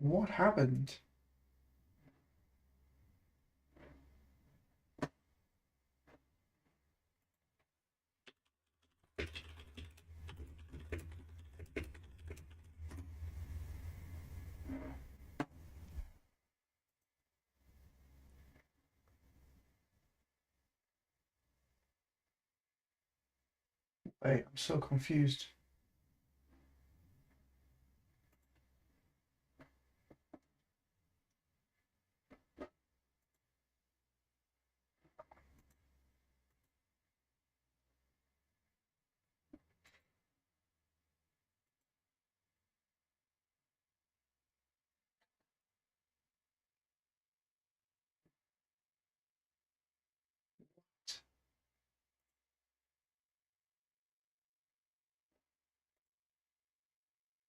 What happened? Wait, I'm so confused.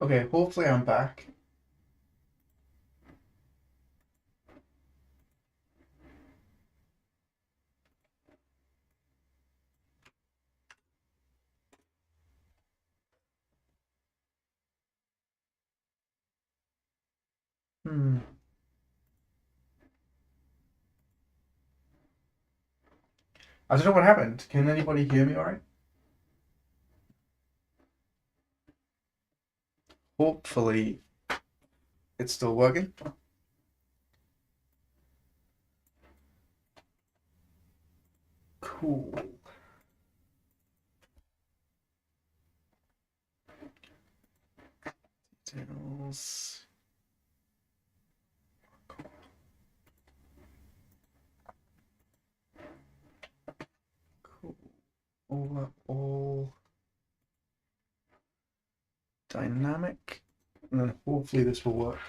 Okay, hopefully I'm back. Hmm. I don't know what happened. Can anybody hear me all right? Hopefully it's still working. Cool. Details. Cool. All dynamic. And then hopefully this will work.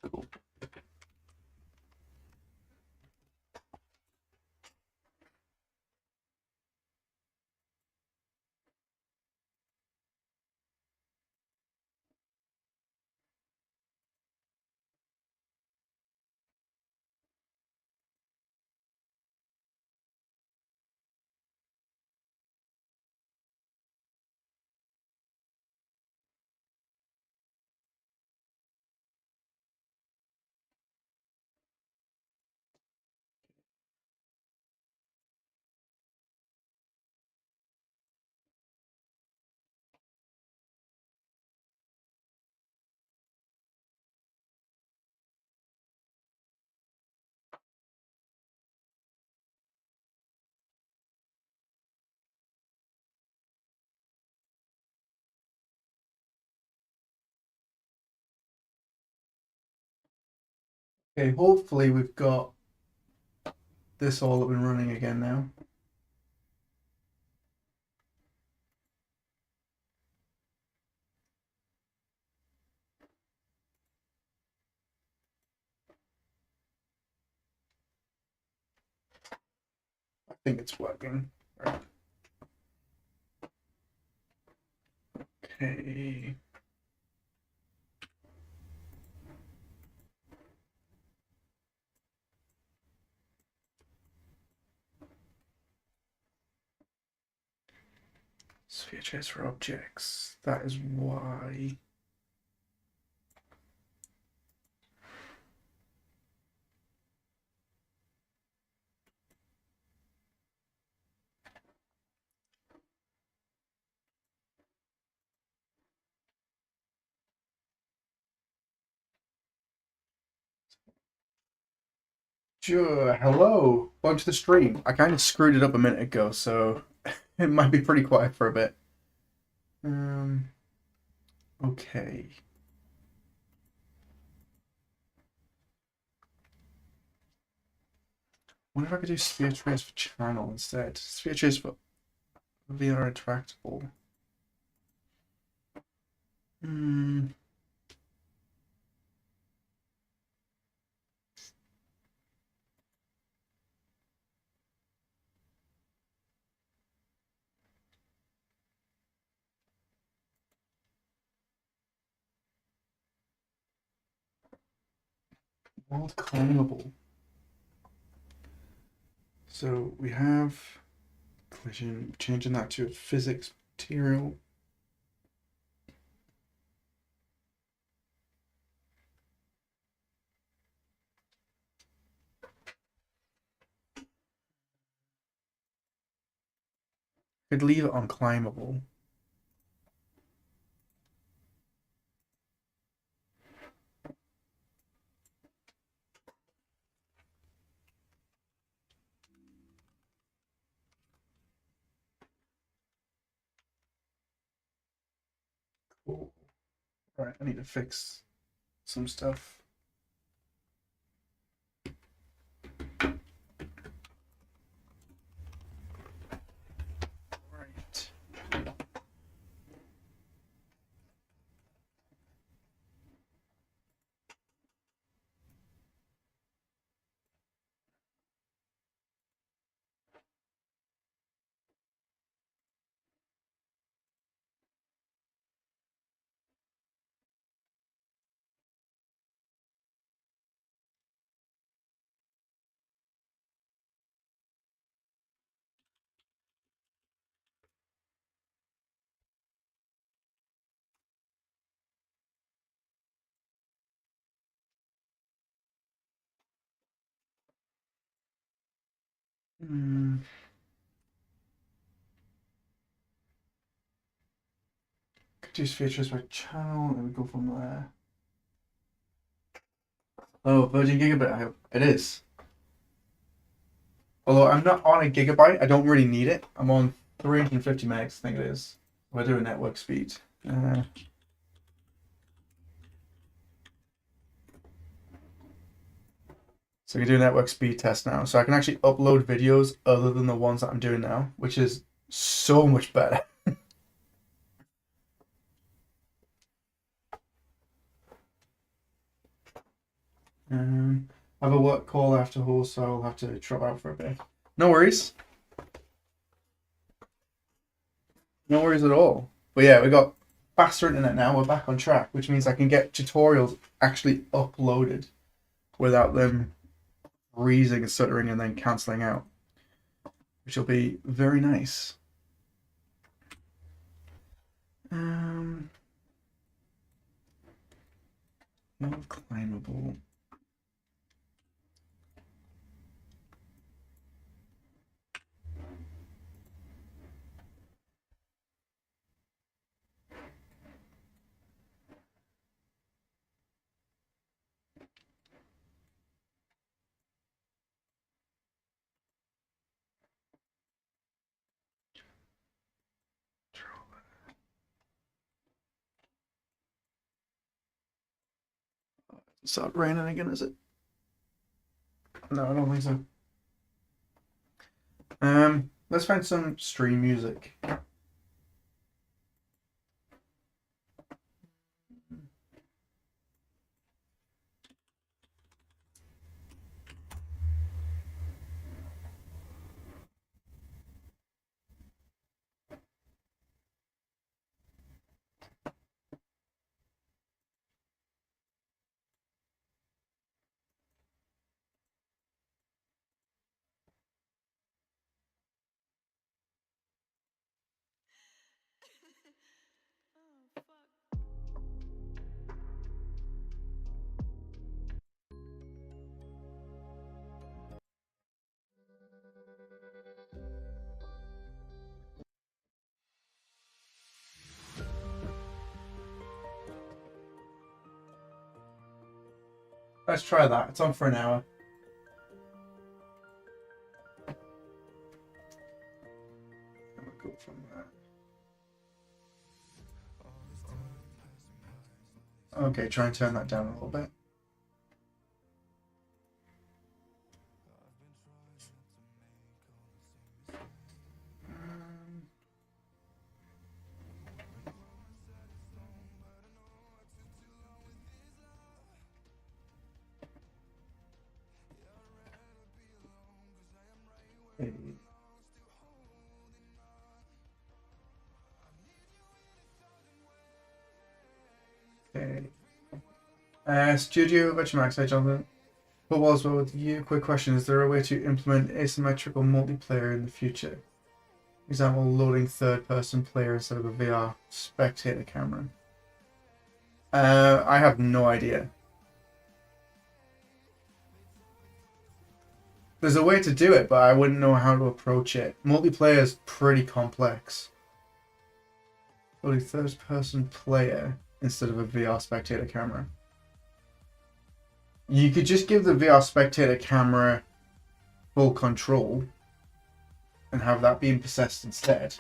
Cool. Okay, hopefully we've got this all up and running again now. I think it's working. Right. Okay. Sphere chase for objects. That is why. Sure. Hello. Welcome to the stream. I kind of screwed it up a minute ago, so it might be pretty quiet for a bit. Um. Okay. Wonder if I could do sphere trace for channel instead. Sphere trace for VR interactable. Hmm. World climbable. So we have collision, changing that to a physics material. Could leave it on climbable. Cool. Right, I need to fix some stuff. Right. Could use features by channel, and we go from there. Oh, Virgin Gigabit, I hope it is. Although I'm not on a gigabyte, I don't really need it. I'm on 350 megs, I think it is. We're doing network speed. So we can do a network speed test now. So I can actually upload videos other than the ones that I'm doing now, which is so much better. I have a work call after all, so I'll have to drop out for a bit. No worries. No worries at all. But yeah, we got faster internet now. We're back on track, which means I can get tutorials actually uploaded without them freezing and stuttering and then cancelling out, which will be very nice. Not climbable. It's not raining again, is it? No, I don't think so. Let's find some stream music. Let's try that. It's on for an hour. We'll go from there. Okay, try and turn that down a little bit. Okay. Studio, what's your max age on that? But was well with you. Quick question: is there a way to implement asymmetrical multiplayer in the future? Example: loading third-person player instead of a VR spectator camera. I have no idea. There's a way to do it, but I wouldn't know how to approach it. Multiplayer is pretty complex. Loading third-person player instead of a VR spectator camera. You could just give the VR spectator camera full control and have that being possessed instead.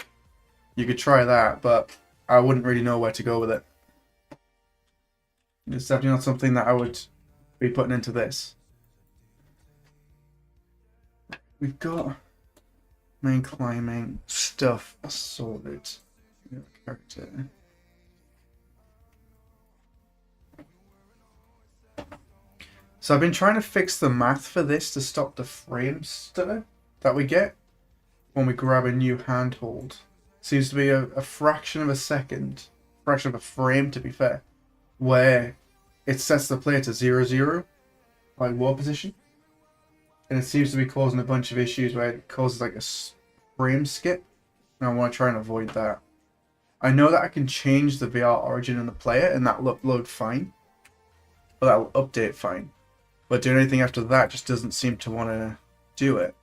You could try that, but I wouldn't really know where to go with it. It's definitely not something that I would be putting into this. We've got main climbing stuff sorted. Character. So I've been trying to fix the math for this to stop the frame stutter that we get when we grab a new handhold. Seems to be a fraction of a second, fraction of a frame to be fair, where it sets the player to 0-0, like war position. And it seems to be causing a bunch of issues where it causes like a frame skip. And I want to try and avoid that. I know that I can change the VR origin in the player and that'll upload fine. Or that'll update fine. But doing anything after that just doesn't seem to want to do it.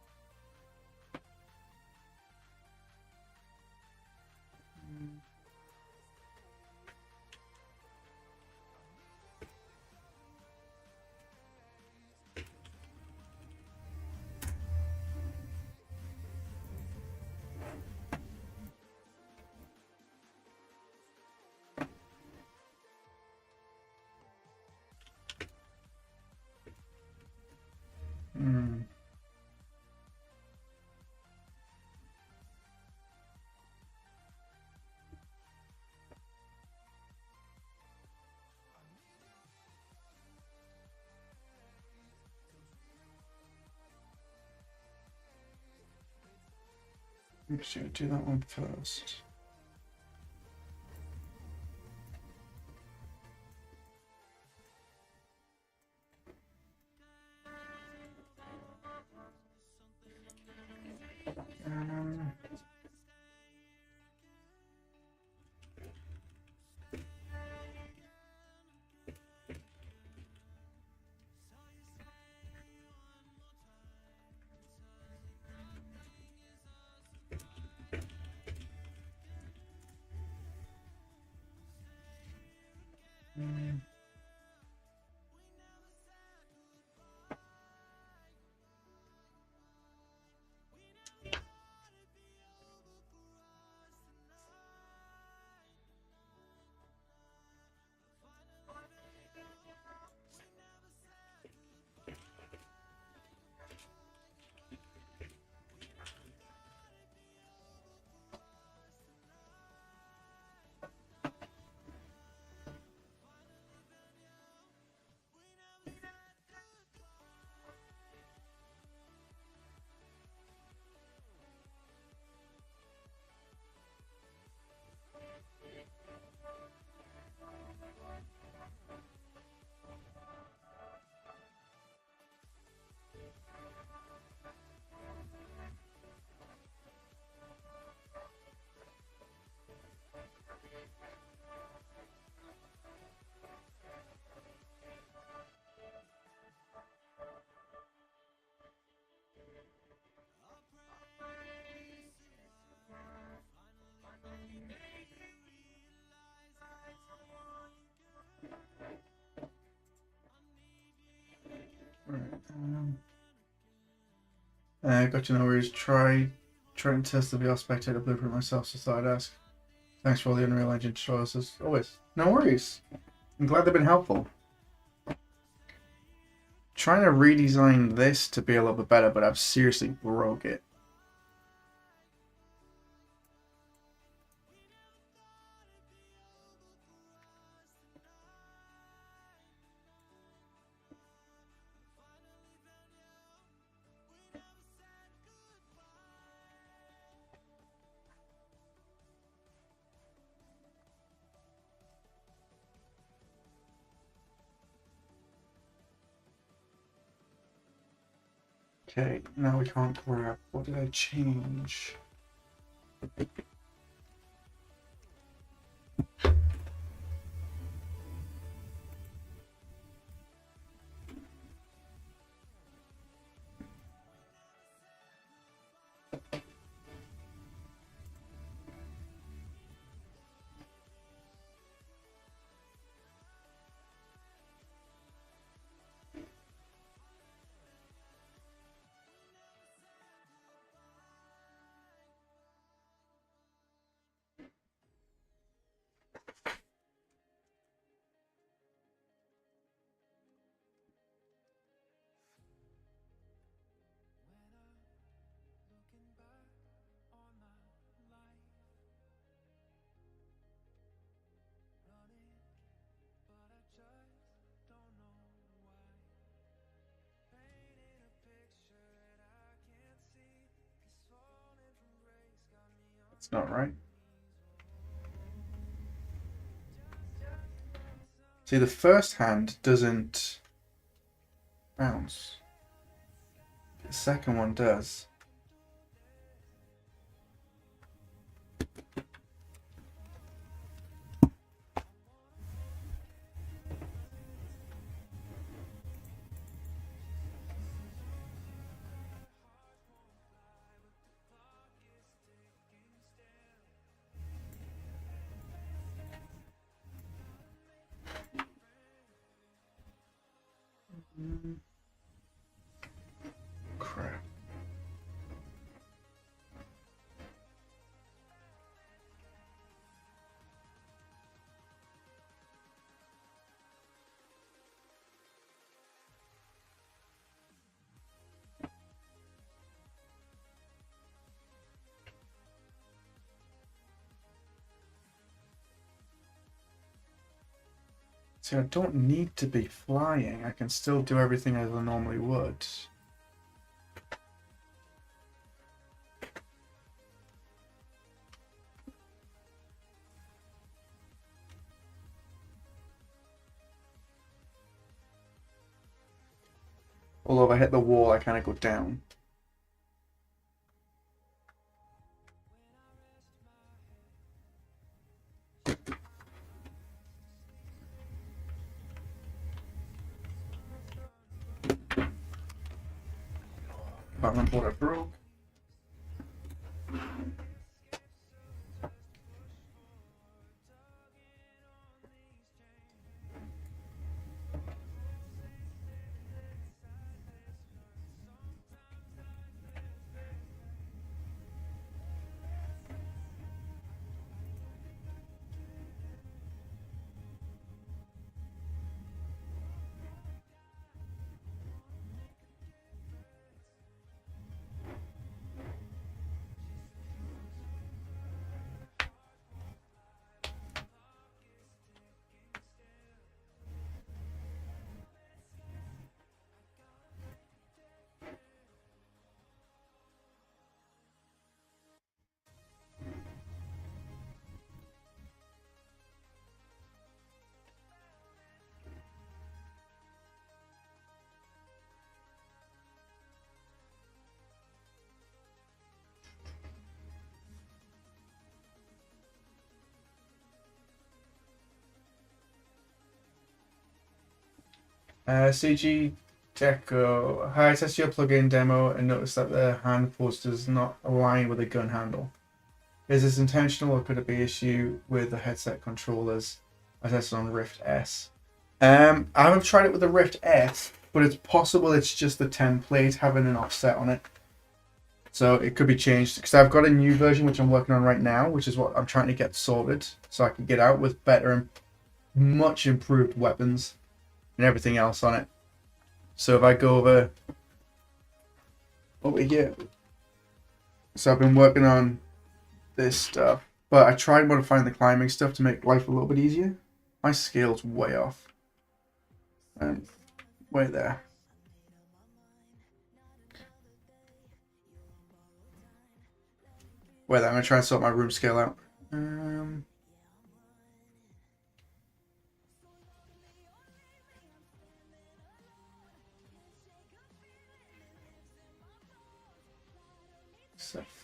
Maybe should do that one first. Got you, no worries. Try and test the VR spectator blueprint myself, so thought I'd ask. Thanks for all the Unreal Engine tutorials as always. No worries. I'm glad they've been helpful. Trying to redesign this to be a little bit better, but I've seriously broke it. Okay, now we can't grab. What did I change? It's not right. See, the first hand doesn't bounce. The second one does. Crap. See, I don't need to be flying. I can still do everything as I normally would. Although if I hit the wall, I kind of go down. Can't remember what I broke. CG Deco. Hi, I tested your plugin demo and noticed that the hand pulse does not align with the gun handle. Is this intentional or could it be issue with the headset controllers? I tested on Rift S. I haven't tried it with the Rift S, but it's possible it's just the template having an offset on it. So it could be changed because I've got a new version which I'm working on right now, which is what I'm trying to get sorted so I can get out with better and much improved weapons and everything else on it. So if I go over here, so I've been working on this stuff, but I tried modifying the climbing stuff to make life a little bit easier. My scale's way off. And way there. Wait there, I'm gonna try and sort my room scale out.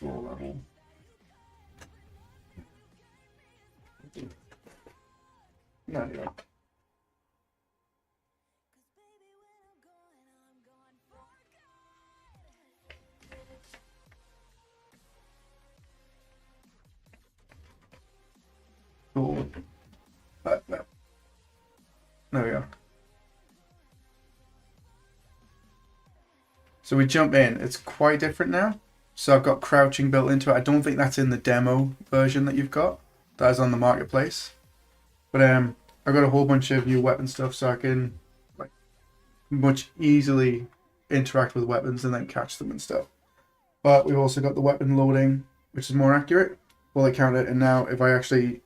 floor level. No, anyway. Cool. No. There we go. So we jump in. It's quite different now. So I've got crouching built into it. I don't think that's in the demo version that you've got. That is on the marketplace. But I've got a whole bunch of new weapon stuff, so I can like much easily interact with weapons and then catch them and stuff. But we've also got the weapon loading, which is more accurate. Bullet counter, and now if I actually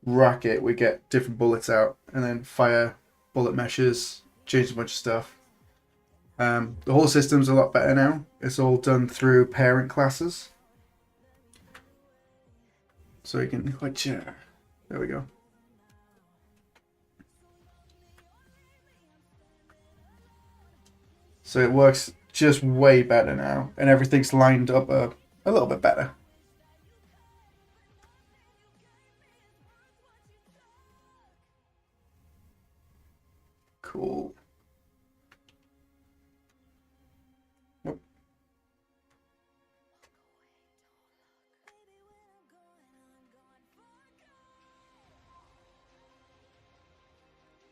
rack it, we get different bullets out, and then fire bullet meshes, change a bunch of stuff. The whole system's a lot better now. It's all done through parent classes. So you can watch, there we go. So it works just way better now, and everything's lined up a little bit better. Cool. Whoop.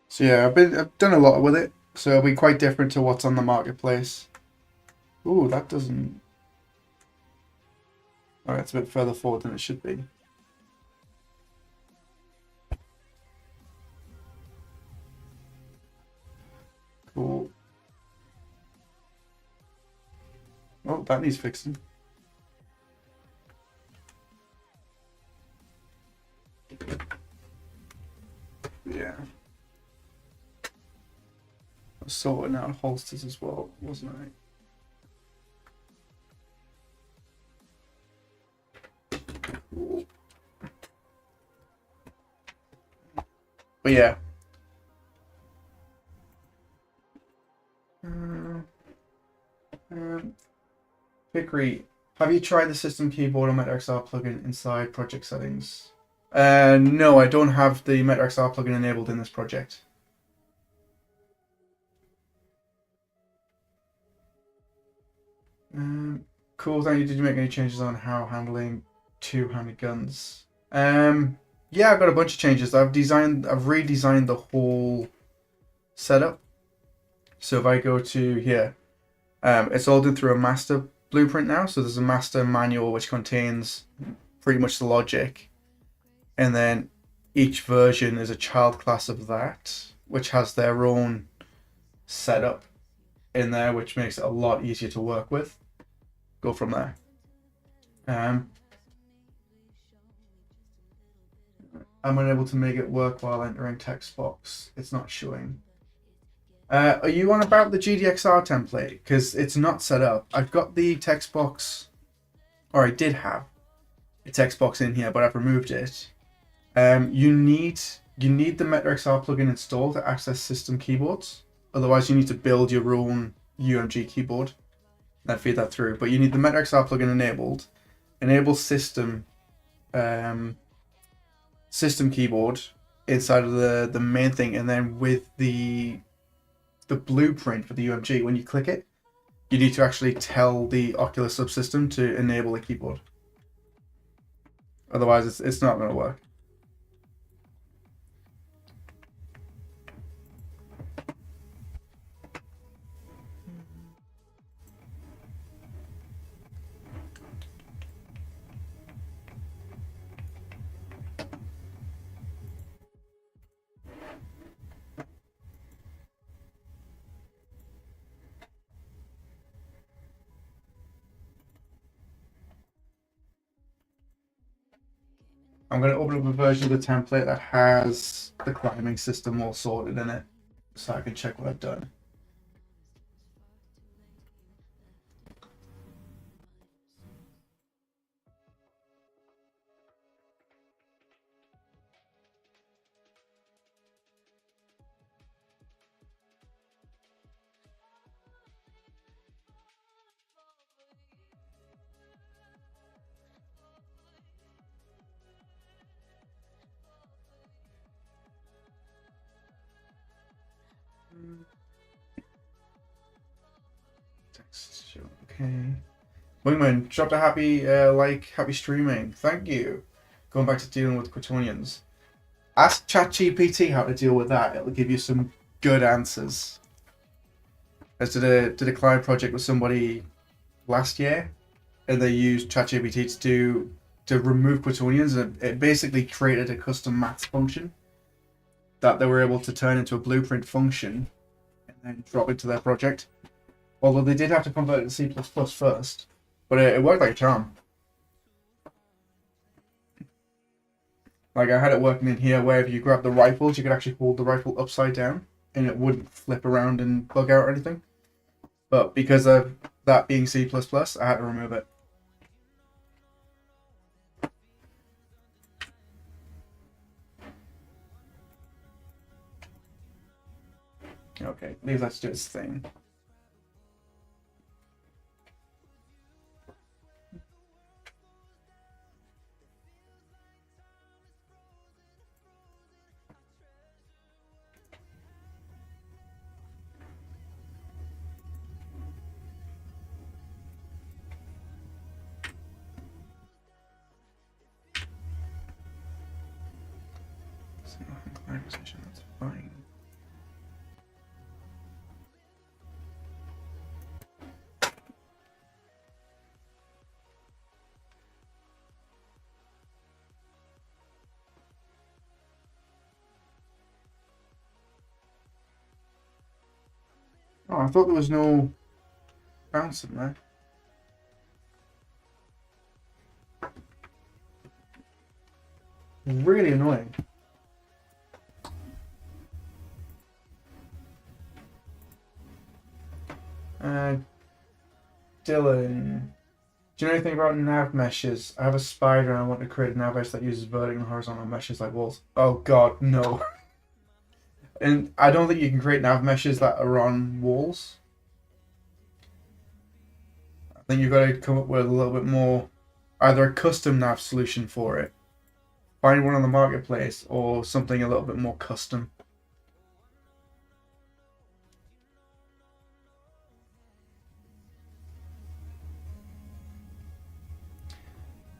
So yeah, I've done a lot with it, so it'll be quite different to what's on the marketplace. Ooh, that doesn't. Oh, it's a bit further forward than it should be. Cool. Oh, that needs fixing. Yeah. I was sorting out holsters as well, wasn't I? Cool. But yeah. Hickory, have you tried the system keyboard or MetaXR plugin inside project settings? No, I don't have the MetaXR plugin enabled in this project. Cool, thank you. Did you make any changes on how handling two-handed guns? Yeah, I've got a bunch of changes. I've redesigned the whole setup. So if I go to here, it's all done through a master blueprint now. So there's a master manual which contains pretty much the logic, and then each version is a child class of that, which has their own setup in there, which makes it a lot easier to work with. Go from there. I'm unable to make it work while entering text box. It's not showing. Are you on about the GDXR template? Because it's not set up. I've got the text box, or I did have a text box in here, but I've removed it. You need the MetaXR plugin installed to access system keyboards. Otherwise, you need to build your own UMG keyboard and feed that through. But you need the MetaXR plugin enabled. Enable system keyboard inside of the main thing, and then with the blueprint for the UMG, when you click it, you need to actually tell the Oculus subsystem to enable the keyboard. Otherwise, it's not going to work. I'm going to open up a version of the template that has the climbing system all sorted in it, so I can check what I've done. Okay. Wingman, dropped a happy happy streaming. Thank you. Going back to dealing with quaternions. Ask ChatGPT how to deal with that. It'll give you some good answers. I did a client project with somebody last year, and they used ChatGPT to remove quaternions, and it basically created a custom maths function that they were able to turn into a blueprint function and then drop into their project. Although they did have to convert it to C++ first, but it worked like a charm. Like, I had it working in here where if you grab the rifles, you could actually hold the rifle upside down and it wouldn't flip around and bug out or anything. But because of that being C++, I had to remove it. Okay, leave that to do its thing. That's fine. Oh, I thought there was no bouncing there. Really annoying. Dylan, do you know anything about nav meshes? I have a spider and I want to create a nav mesh that uses vertical and horizontal meshes like walls. Oh god, no. And I don't think you can create nav meshes that are on walls. I think you've got to come up with a little bit more, either a custom nav solution for it, find one on the marketplace, or something a little bit more custom.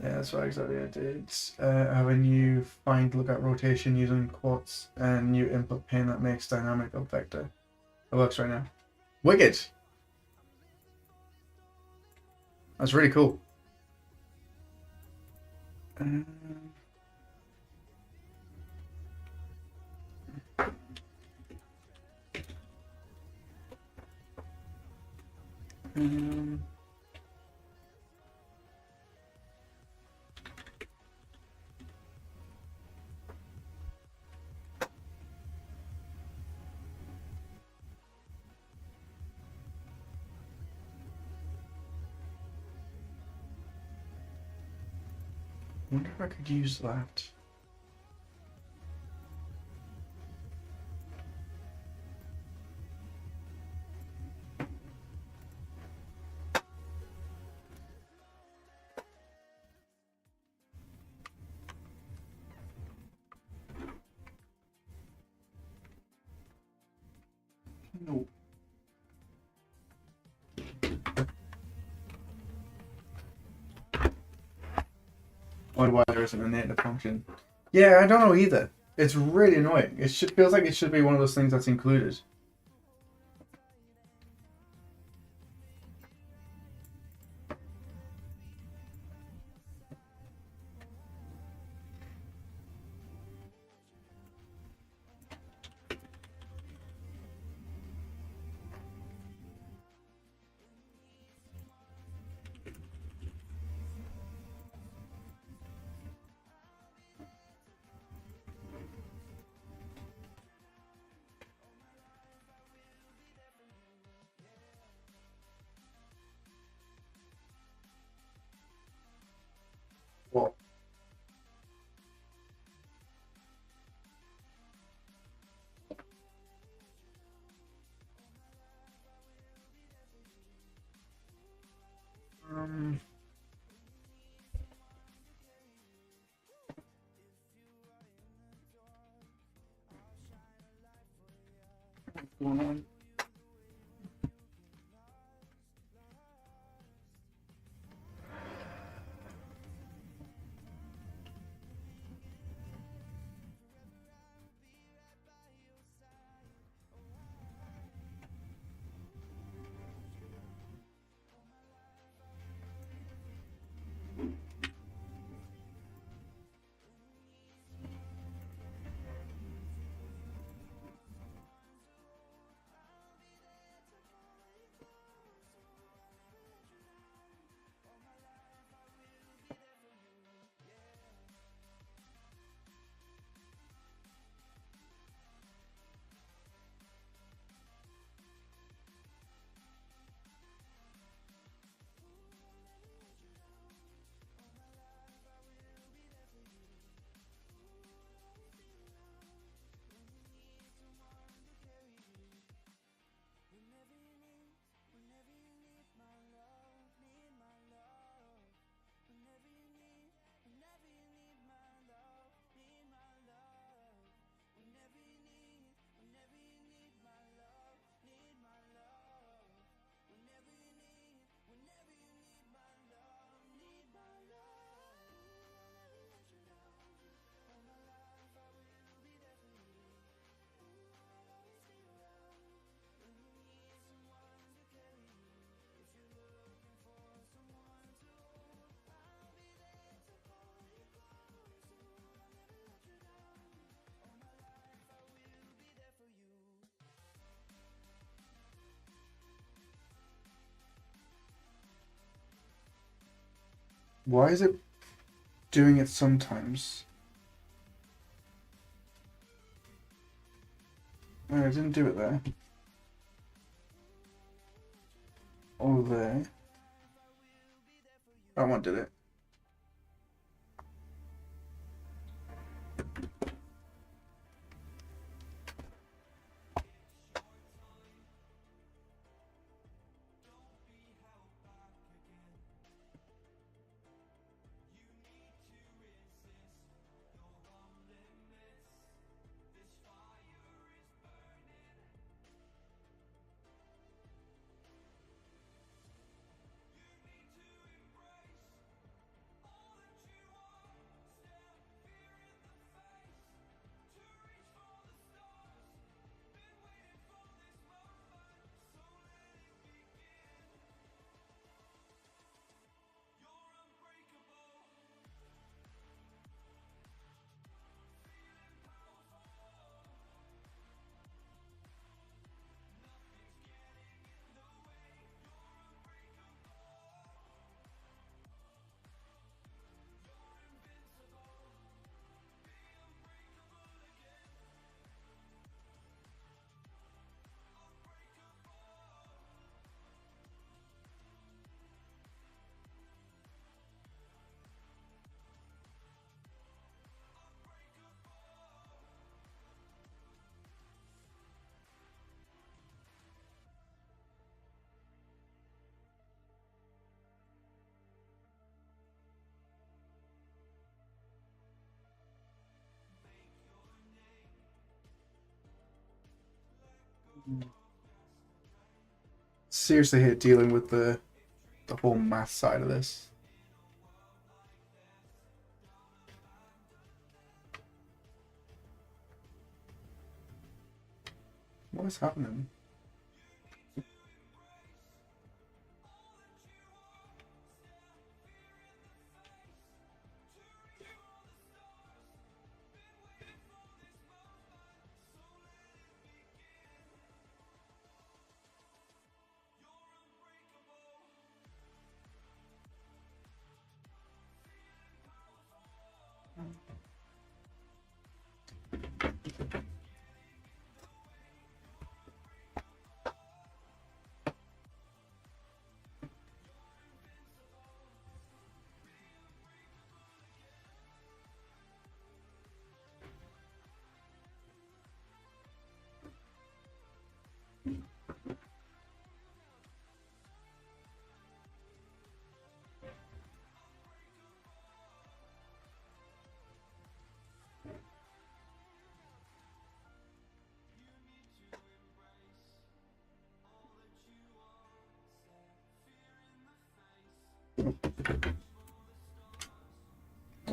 Yeah, that's what exactly I did. I have a new find lookup rotation using quartz and new input pin that makes dynamic up vector. It works right now. Wicked! That's really cool. Um, wonder if I could use that. No. Wonder why there isn't a native function. Yeah, I don't know either. It's really annoying. It feels like it should be one of those things that's included. What? Um. What's going on? Why is it doing it sometimes? No, I didn't do it there. Or there. That one did it. Seriously hate dealing with the whole math side of this. What is happening?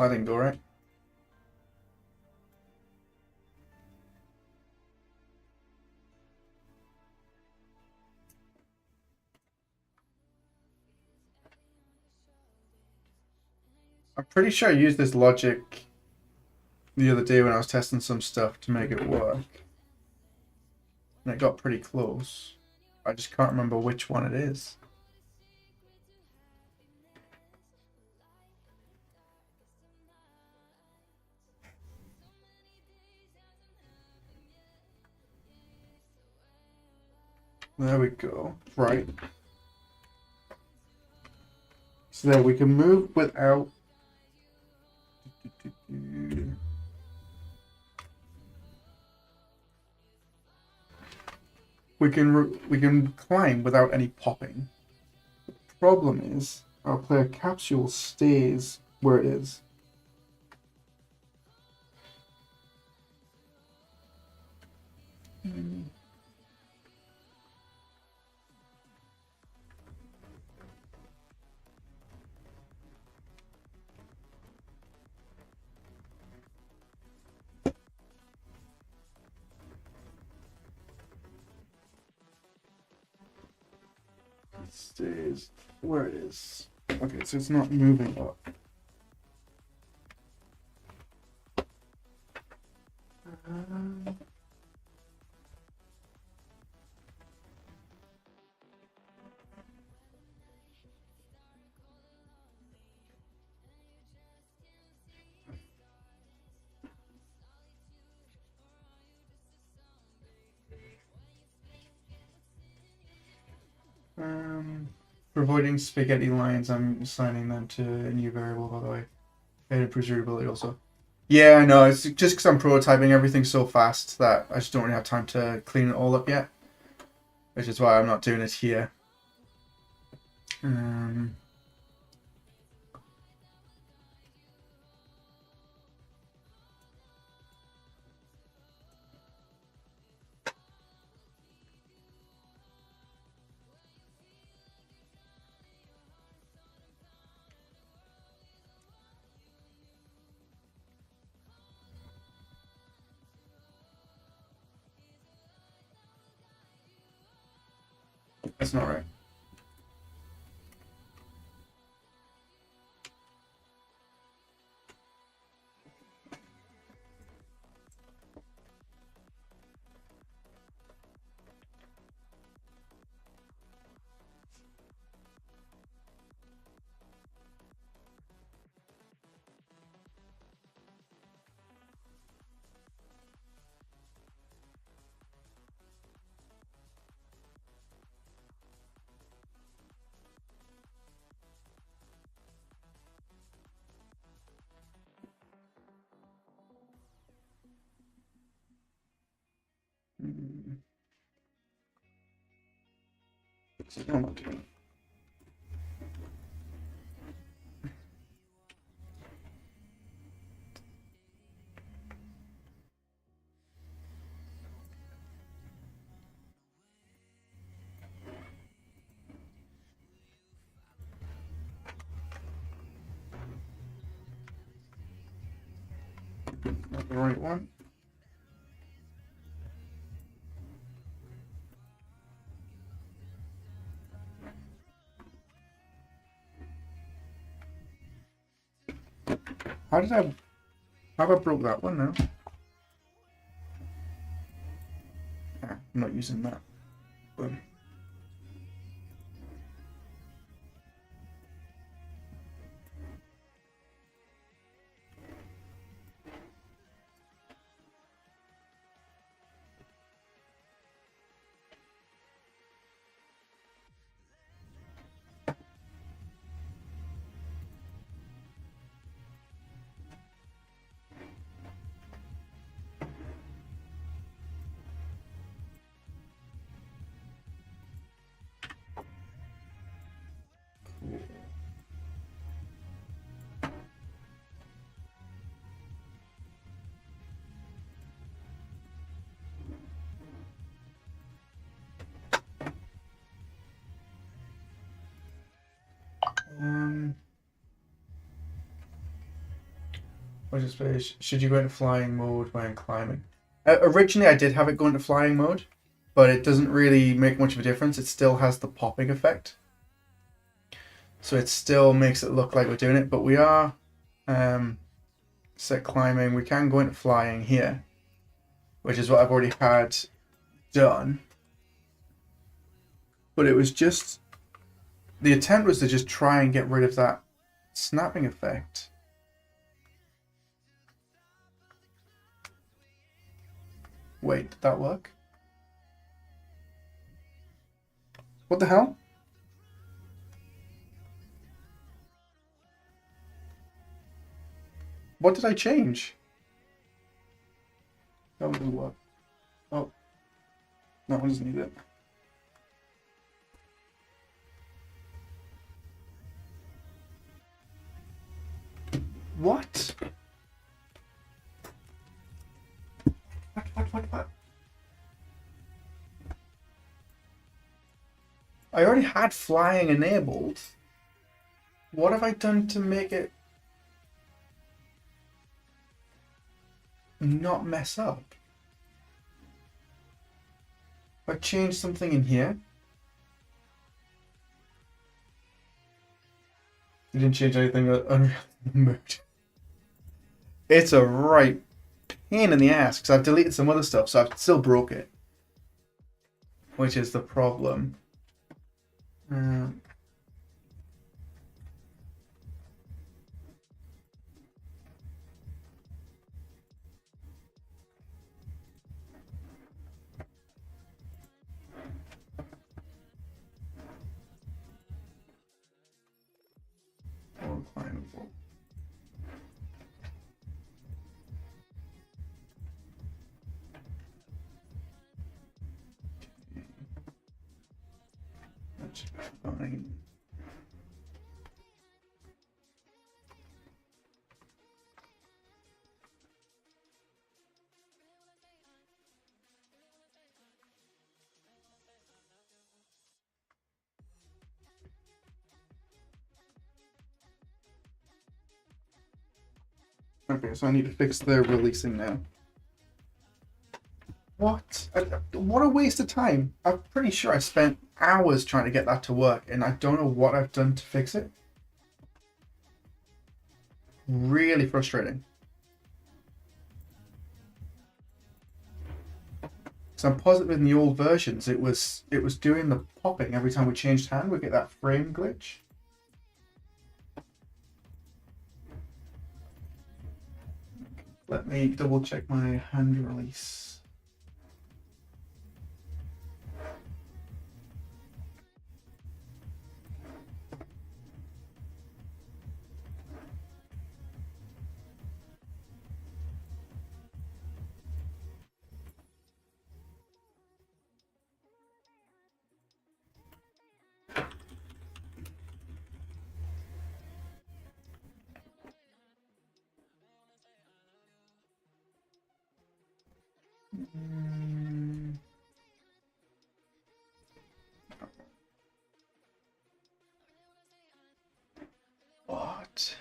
I didn't go right. I'm pretty sure I used this logic the other day when I was testing some stuff to make it work. And it got pretty close. I just can't remember which one it is. There we go. Right. So there we can move without. We can climb without any popping. The problem is our player capsule stays where it is. It stays where it is. Okay, so it's not moving up. For avoiding spaghetti lines, I'm assigning them to a new variable, by the way. It improves readability also. Yeah, I know. It's just because I'm prototyping everything so fast that I just don't really have time to clean it all up yet. Which is why I'm not doing it here. That's not right. So I'm not doing it. Not the right one. How have I broke that one now? Ah, I'm not using that. Boom. What is space? Should you go into flying mode when climbing? Originally, I did have it go into flying mode, but it doesn't really make much of a difference. It still has the popping effect. So it still makes it look like we're doing it, but we are set climbing. We can go into flying here, which is what I've already had done. But it was just, the attempt was to just try and get rid of that snapping effect. Wait, did that work? What the hell? What did I change? That wouldn't work. Oh, that one doesn't need it. What? What? I already had flying enabled. What have I done to make it not mess up? I changed something in here. You didn't change anything on mode. It's a right pain in the ass because I've deleted some other stuff, so I've still broke it, which is the problem. Fine. Okay, so I need to fix the releasing now. What? What a waste of time. I'm pretty sure I spent hours trying to get that to work, and I don't know what I've done to fix it. Really frustrating. So I'm positive in the old versions it was doing the popping every time we changed hand. We get that frame glitch. Let me double check my hand release. What?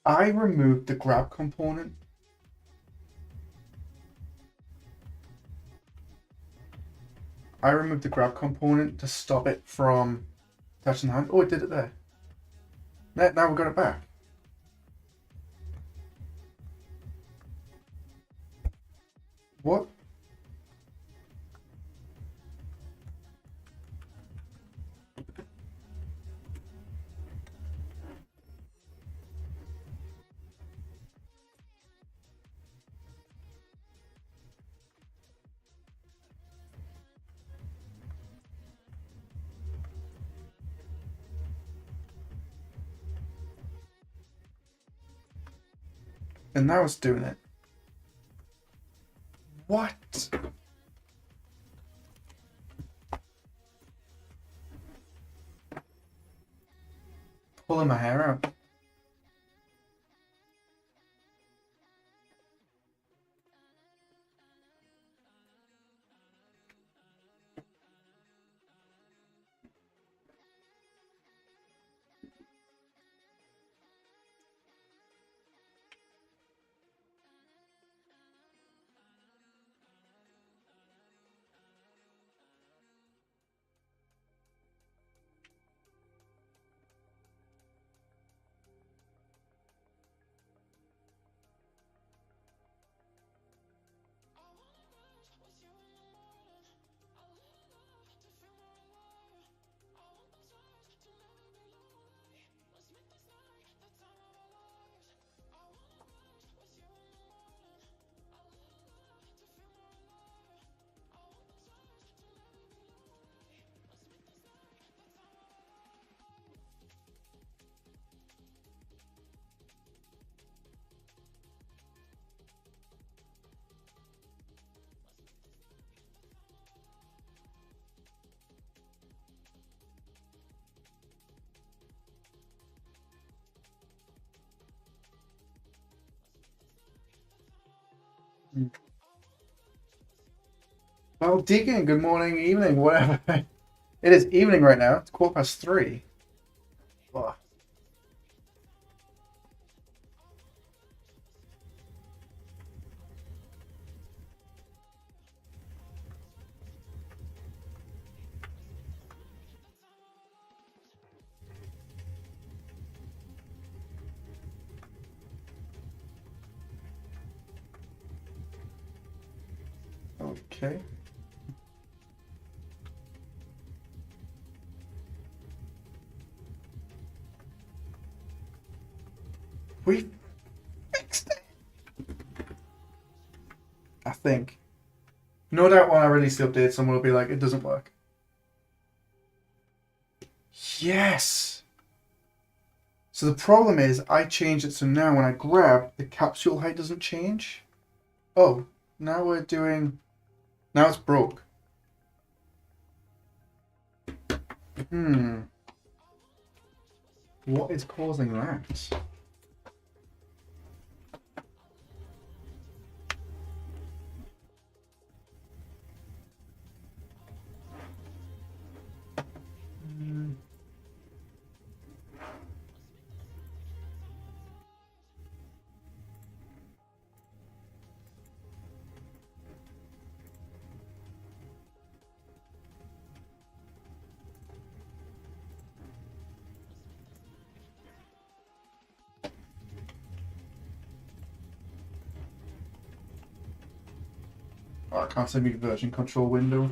I removed the grab component. I removed the grab component to stop it from touching the hand. Oh, it did it there. Now we've got it back. What? And now it's doing it. What? Pulling my hair out. Well, Deacon, good morning, evening, whatever. It is evening right now. It's 3:15. Oh. Okay. We fixed it. I think. No doubt when I release the update, someone will be like, it doesn't work. Yes! So the problem is I changed it so now when I grab, the capsule height doesn't change. Oh, now we're doing... Now it's broke. What is causing that? Oh, I can't send me the version control window.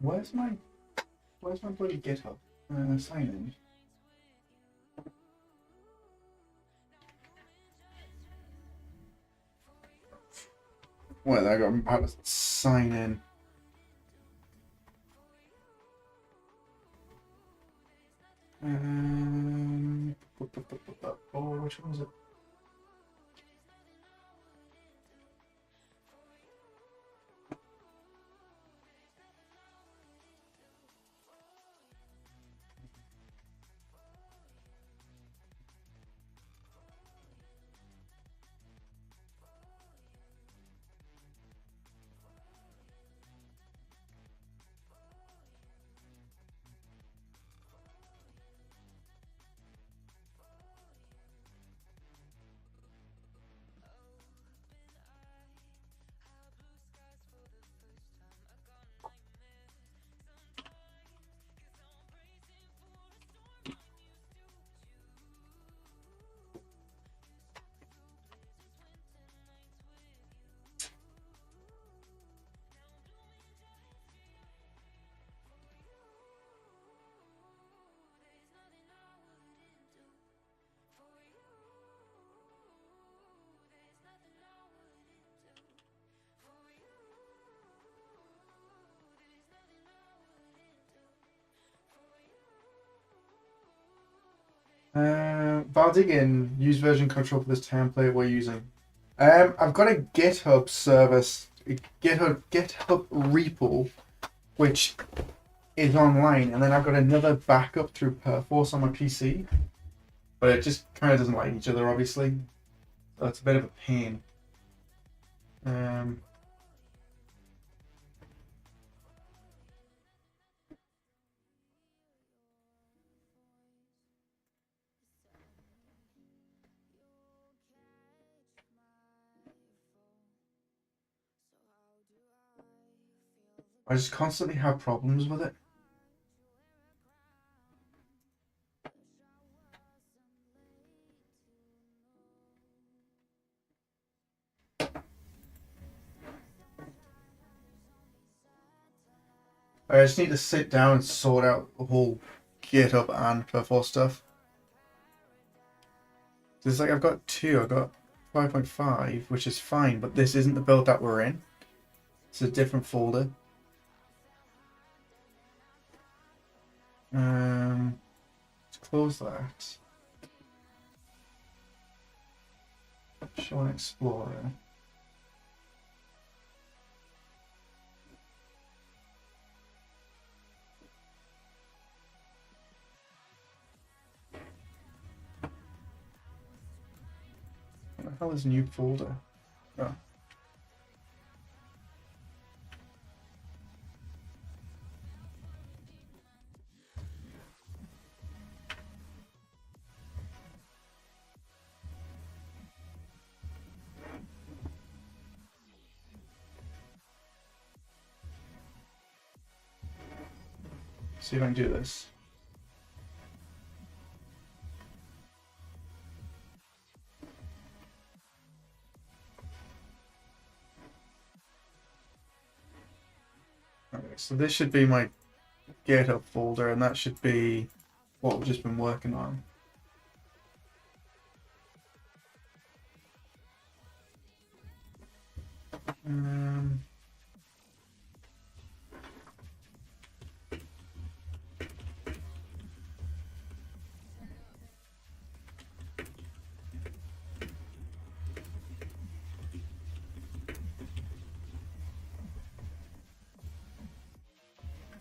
Where's my bloody GitHub sign in? Well, I'm about to sign in. Oh, which one was it? Valdigan, use version control for this template we're using. I've got a GitHub service, a GitHub repo, which is online, and then I've got another backup through Perforce on my PC. But it just kind of doesn't like each other, obviously. So it's a bit of a pain. I just constantly have problems with it. I just need to sit down and sort out the whole GitHub and Perforce stuff. There's like, I've got two. I've got 5.5, which is fine, but this isn't the build that we're in. It's a different folder. Let's close that. Show an Explorer. What the hell is new folder? Oh. see if I can do this. Okay, so this should be my GitHub folder, and that should be what we've just been working on.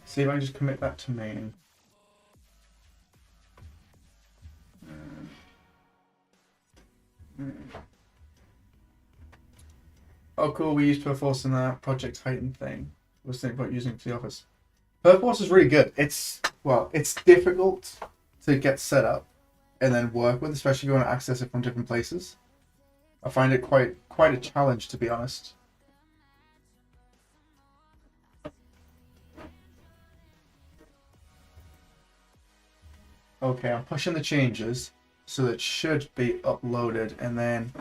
See if I can just commit that to main. Oh, cool. We use Perforce in that Project Titan thing. I was thinking about using it for the office. Perforce is really good. It's difficult to get set up and then work with, especially if you want to access it from different places. I find it quite a challenge, to be honest. Okay, I'm pushing the changes, so it should be uploaded and then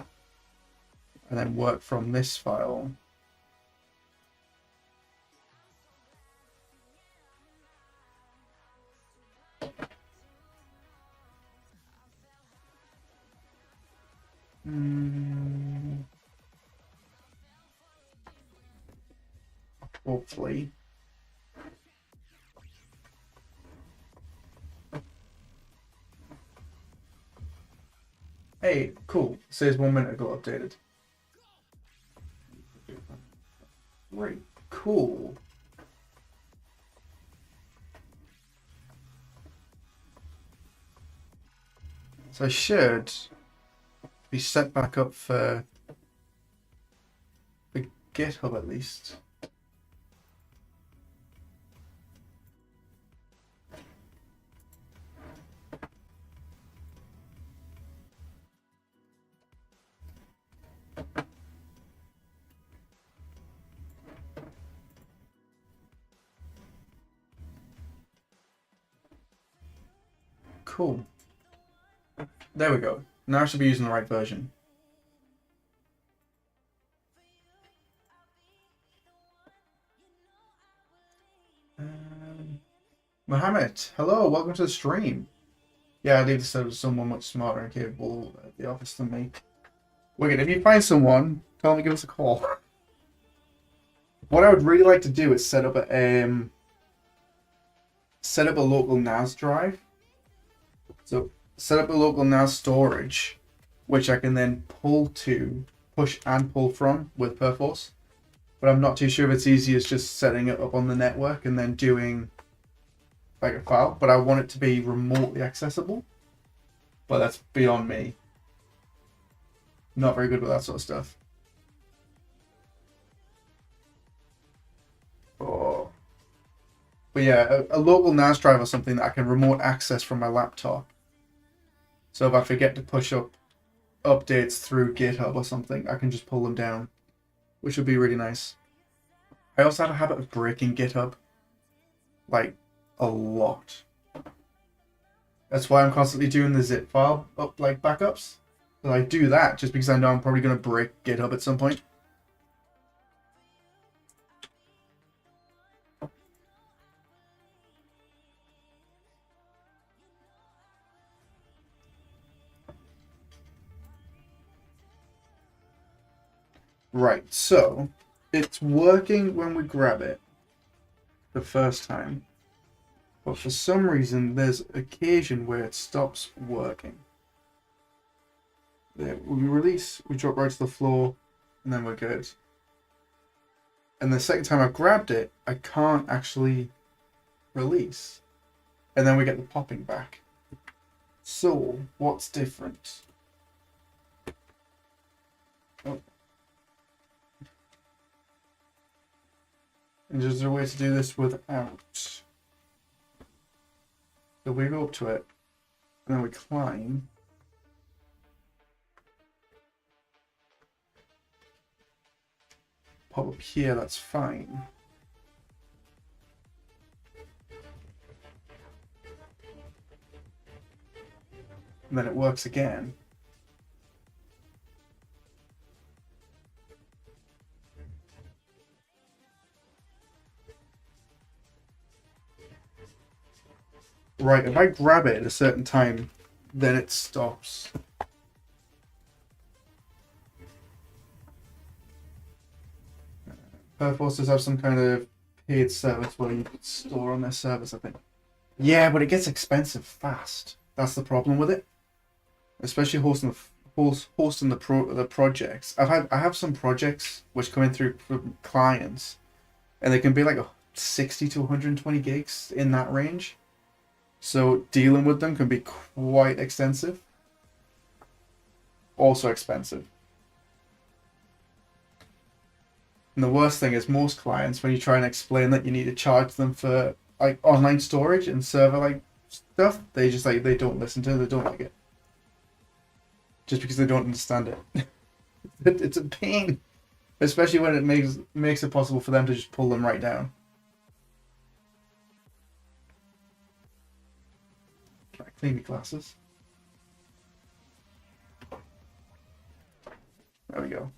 work from this file. Hopefully. Hey, cool. It says 1 minute ago updated. Right, cool. So I should be set back up for the GitHub at least. Cool. There we go. Now I should be using the right version. Mohammed, hello, welcome to the stream. Yeah, I leave this to someone much smarter and capable at the office than me. Wicked, if you find someone, tell them to give us a call. What I would really like to do is set up a local NAS drive. So set up a local NAS storage, which I can then push and pull from with Perforce. But I'm not too sure if it's easy as just setting it up on the network and then doing like a file. But I want it to be remotely accessible. But that's beyond me. Not very good with that sort of stuff. Oh. But yeah, a local NAS drive or something that I can remote access from my laptop. So if I forget to push up updates through GitHub or something, I can just pull them down, which would be really nice. I also have a habit of breaking GitHub, like a lot. That's why I'm constantly doing the zip file backups. But I do that just because I know I'm probably going to break GitHub at some point. Right, so it's working when we grab it the first time, but for some reason there's occasion where it stops working. There, we release, we drop right to the floor, and then we're good. And the second time I grabbed it, I can't actually release. And then we get the popping back. So, what's different? Oh. And is there a way to do this without? So we go up to it, and then we climb. Pop up here, that's fine. and then it works again. Right, if I grab it at a certain time, then it stops. Perforce does have some kind of paid service where you can store on their service, I think. Yeah, but it gets expensive fast. That's the problem with it. Especially hosting the projects. I have some projects which come in through from clients, and they can be like 60 to 120 gigs in that range. So dealing with them can be quite extensive. Also expensive. And the worst thing is most clients, when you try and explain that you need to charge them for like online storage and server like stuff, they just like they don't listen to it, they don't like it. Just because they don't understand it. It's a pain. Especially when it makes it possible for them to just pull them right down. Can I clean my glasses? There we go.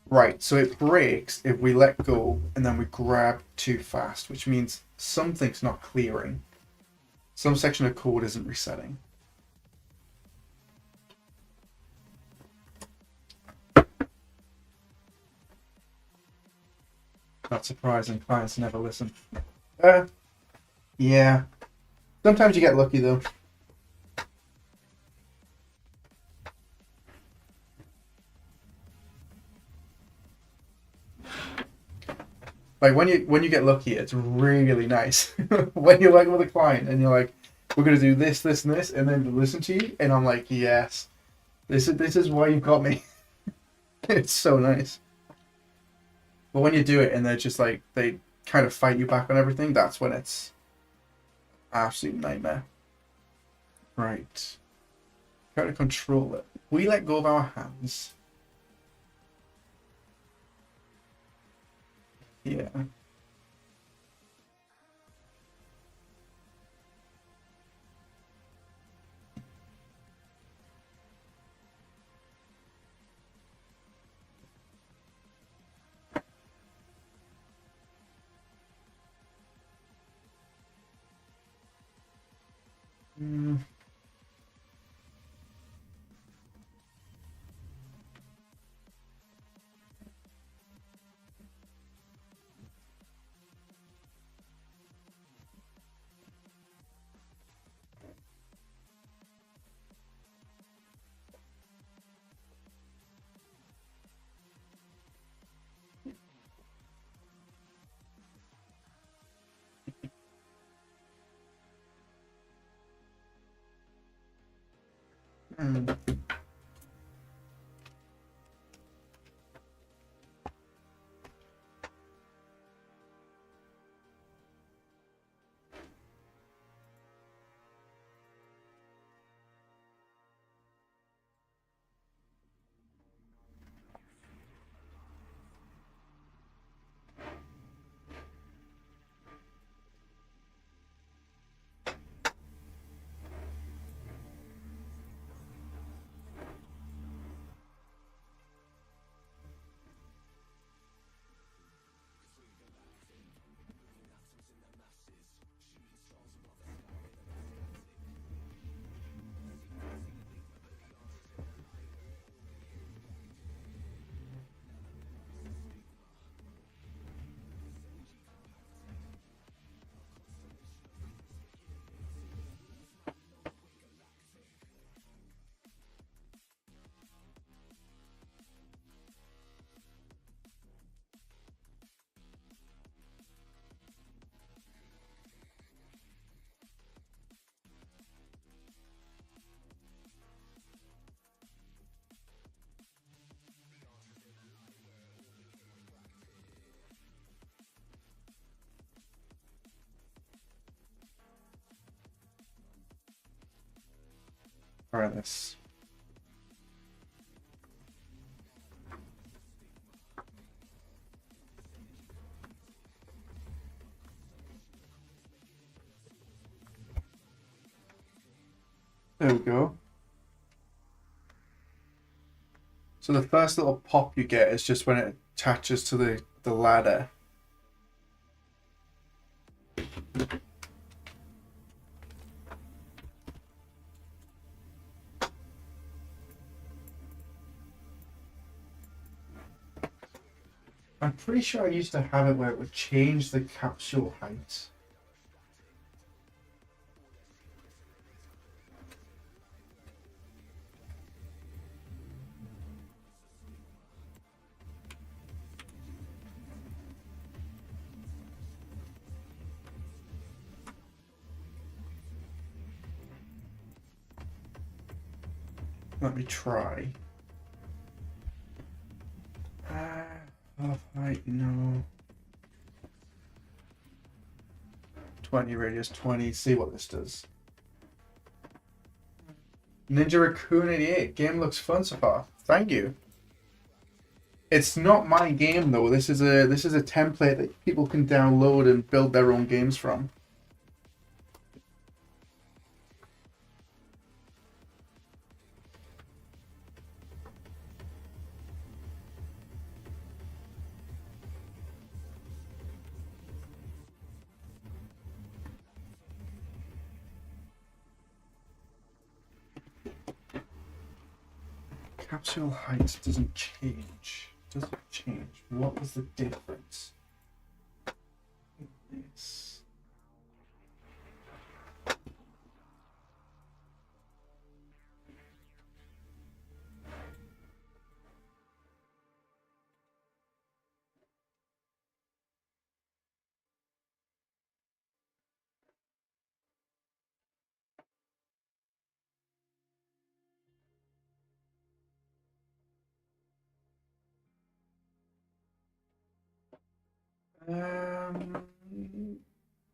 Right, so it breaks if we let go and then we grab too fast, which means something's not clearing. Some section of code isn't resetting. Not surprising, clients never listen. Yeah. Sometimes you get lucky though. Like when you get lucky, it's really nice. When you're working with a client and you're like, we're gonna do this, this, and this, and then they listen to you, and I'm like, yes, this is why you've got me. It's so nice. But when you do it and they're just like they kind of fight you back on everything, that's when it's absolute nightmare. Right. Try to control it. We let go of our hands. Yeah. Mm. Mm. Try this. There we go. So the first little pop you get is just when it attaches to the ladder. I'm pretty sure I used to have it where it would change the capsule height. Let me try. Off height, no. 20 radius, 20. See what this does. Ninja Raccoon 88. Game looks fun so far. Thank you. It's not my game though. This is a template that people can download and build their own games from. Capsule height doesn't change. Doesn't change. What was the difference? This.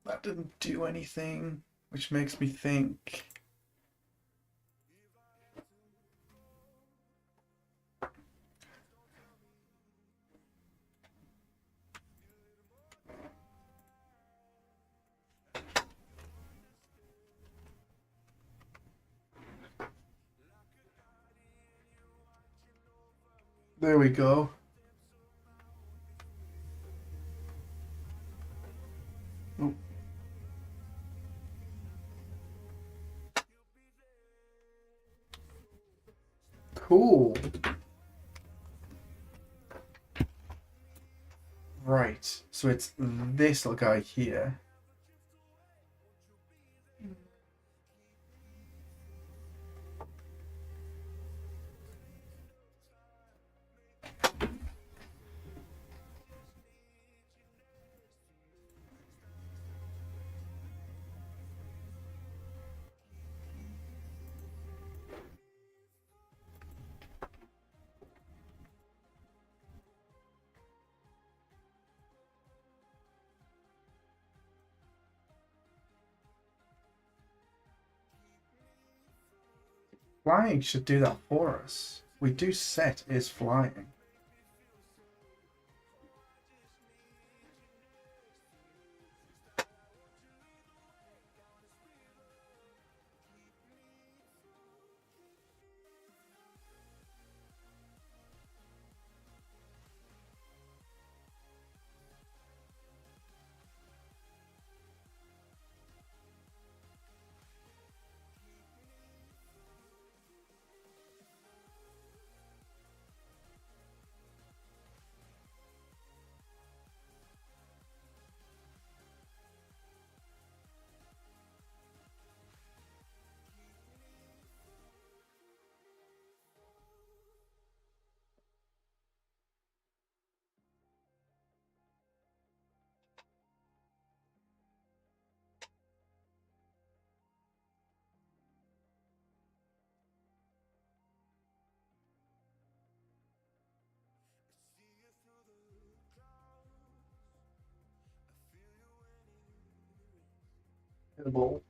That didn't do anything, which makes me think. There we go. Oh. Cool. Right, so it's this little guy here. Flying should do that for us. We do set is flying. The ball.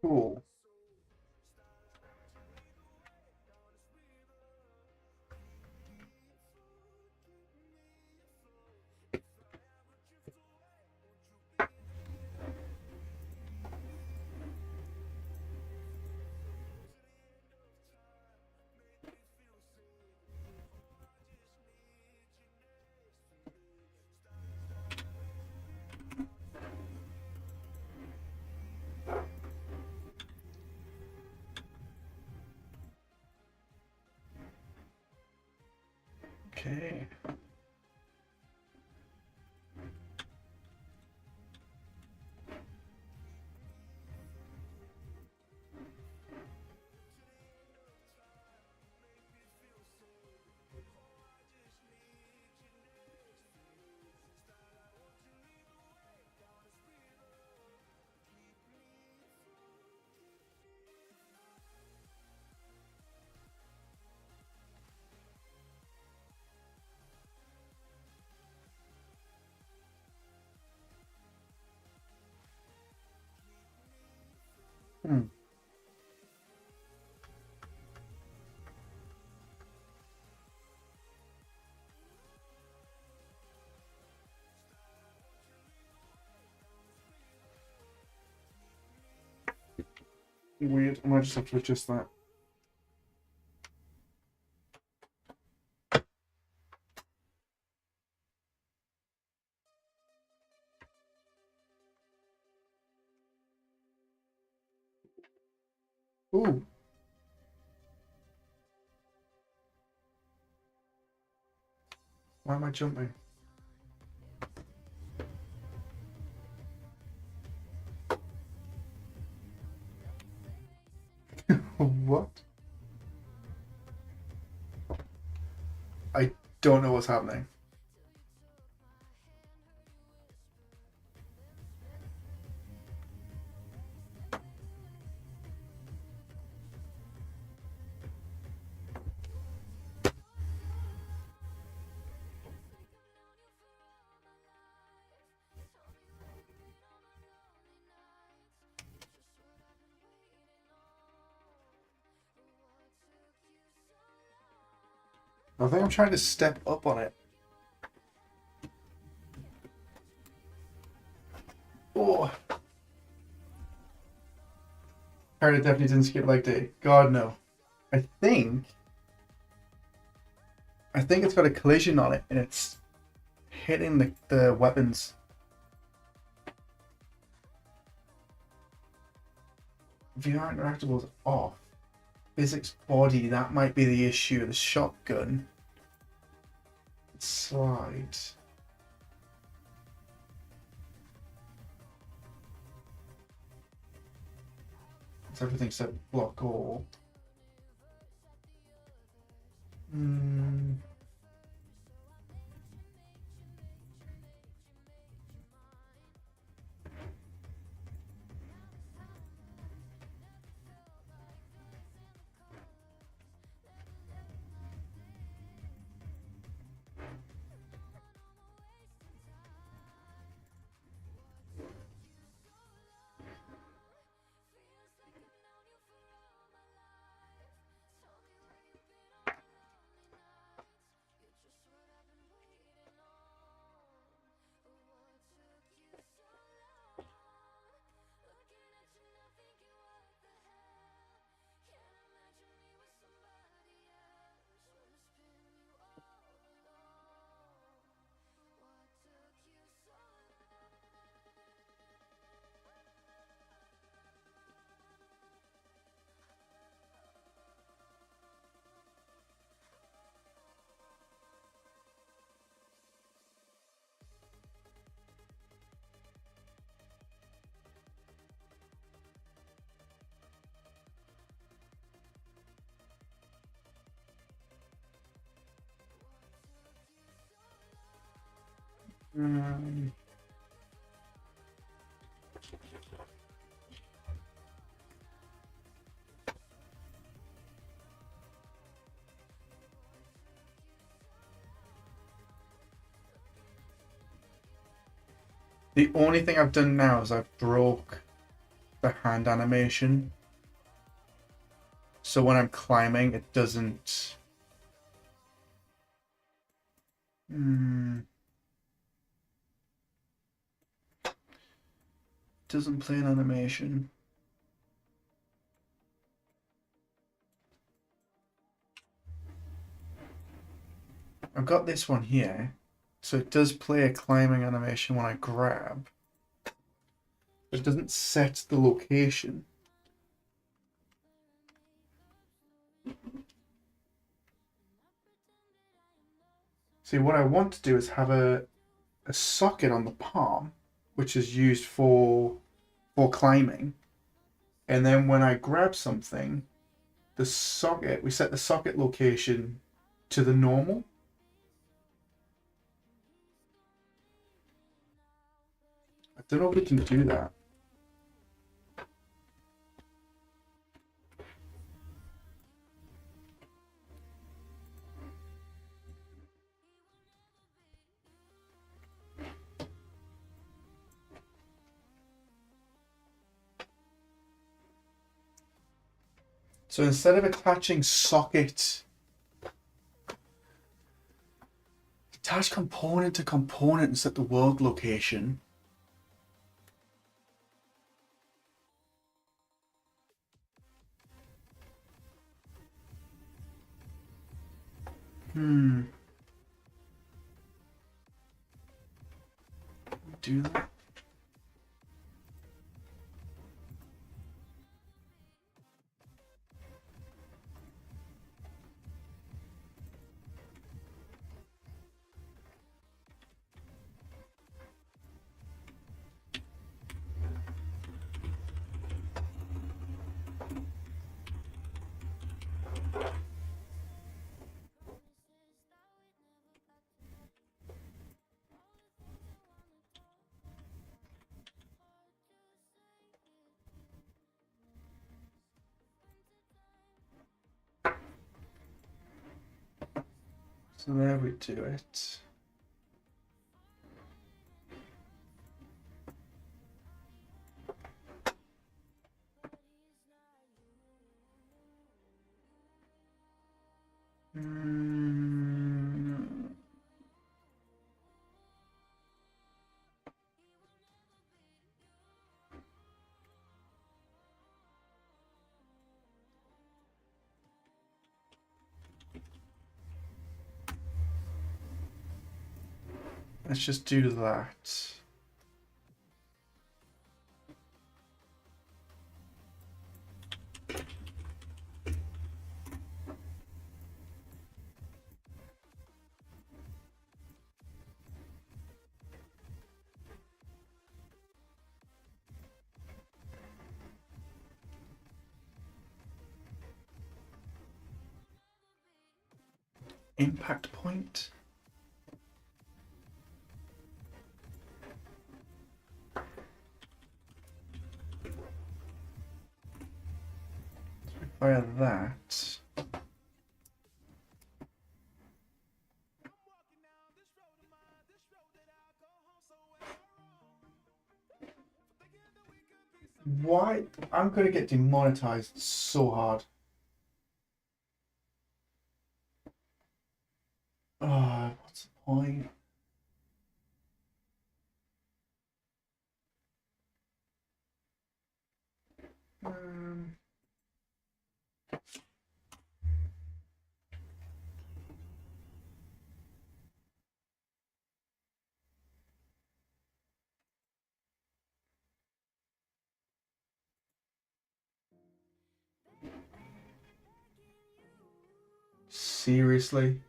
Cool. Okay. Hmm. Weird. I might just have to adjust that. Ooh. Why am I jumping? What? I don't know what's happening. I think I'm trying to step up on it. Oh. Carter definitely didn't skip leg day. God no. I think it's got a collision on it and it's hitting the weapons. VR interactables off. Physics body, that might be the issue. The shotgun. Slide. It's everything except block all. The only thing I've done now is I've broke the hand animation. So when I'm climbing, it doesn't... doesn't play an animation. I've got this one here, so it does play a climbing animation when I grab, but it doesn't set the location. See, what I want to do is have a socket on the palm, which is used for climbing, and then when I grab something, the socket, we set the socket location to the normal. I don't know if we can do that. So instead of attaching socket, attach component to component and set the world location. Do that. So there we do it. Let's just do that. Impact point. Fire that. Why? I'm gonna get demonetized so hard. What's the point? Seriously?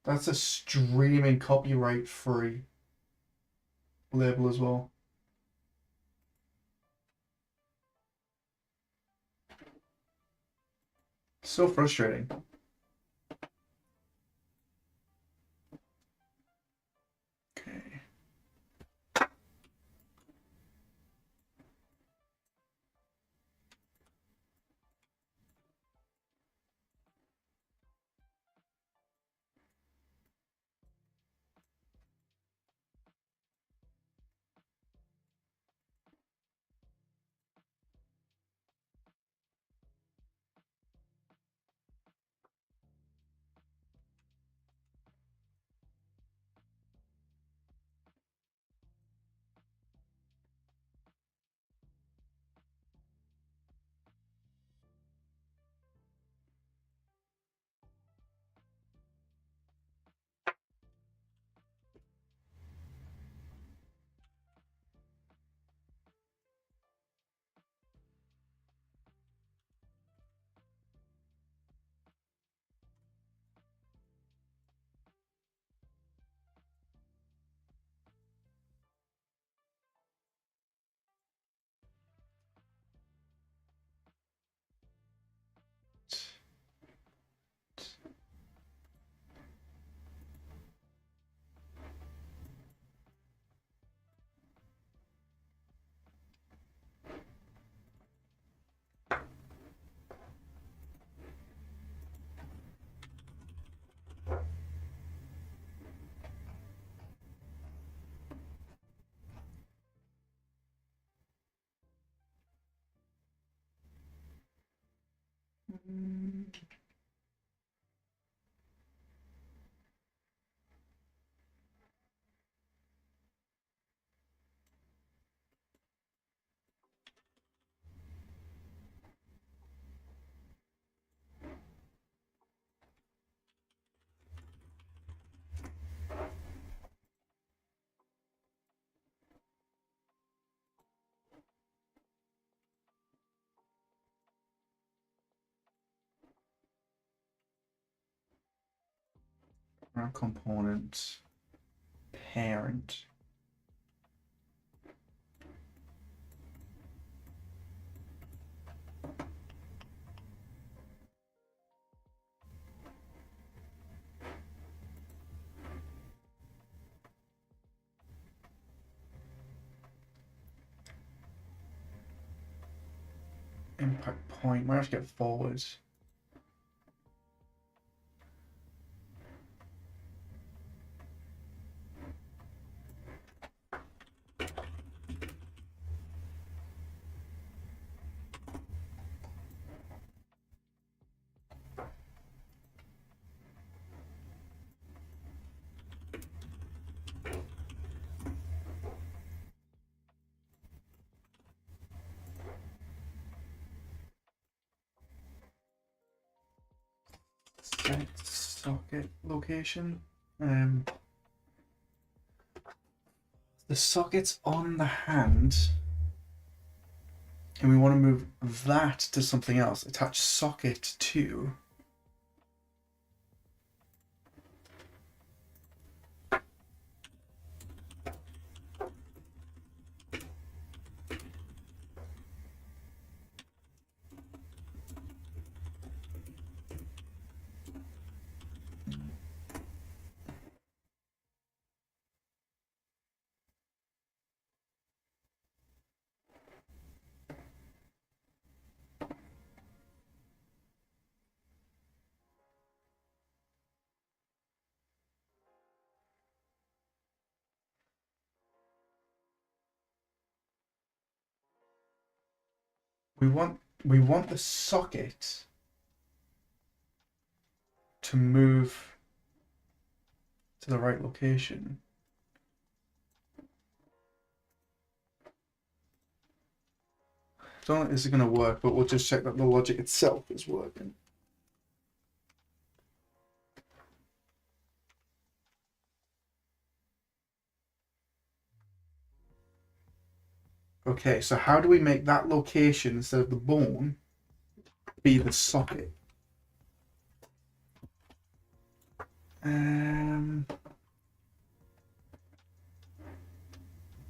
That's a streaming copyright free label as well. So frustrating. Okay. Component parent. Impact point. Might have to get forward. Set socket location. The socket's on the hand, and we want to move that to something else. Attach socket to. We want the socket to move to the right location. Don't know if this is going to work, but we'll just check that the logic itself is working. Okay, so how do we make that location instead of the bone be the socket?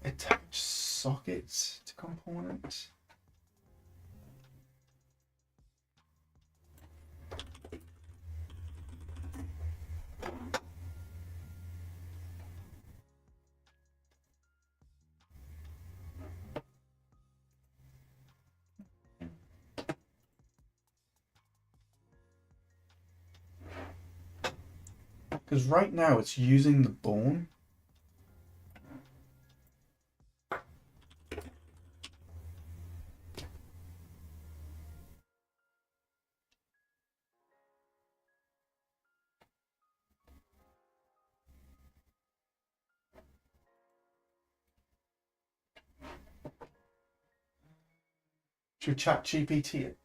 Attach sockets to component. Because right now it's using the bone. Should chat GPT it?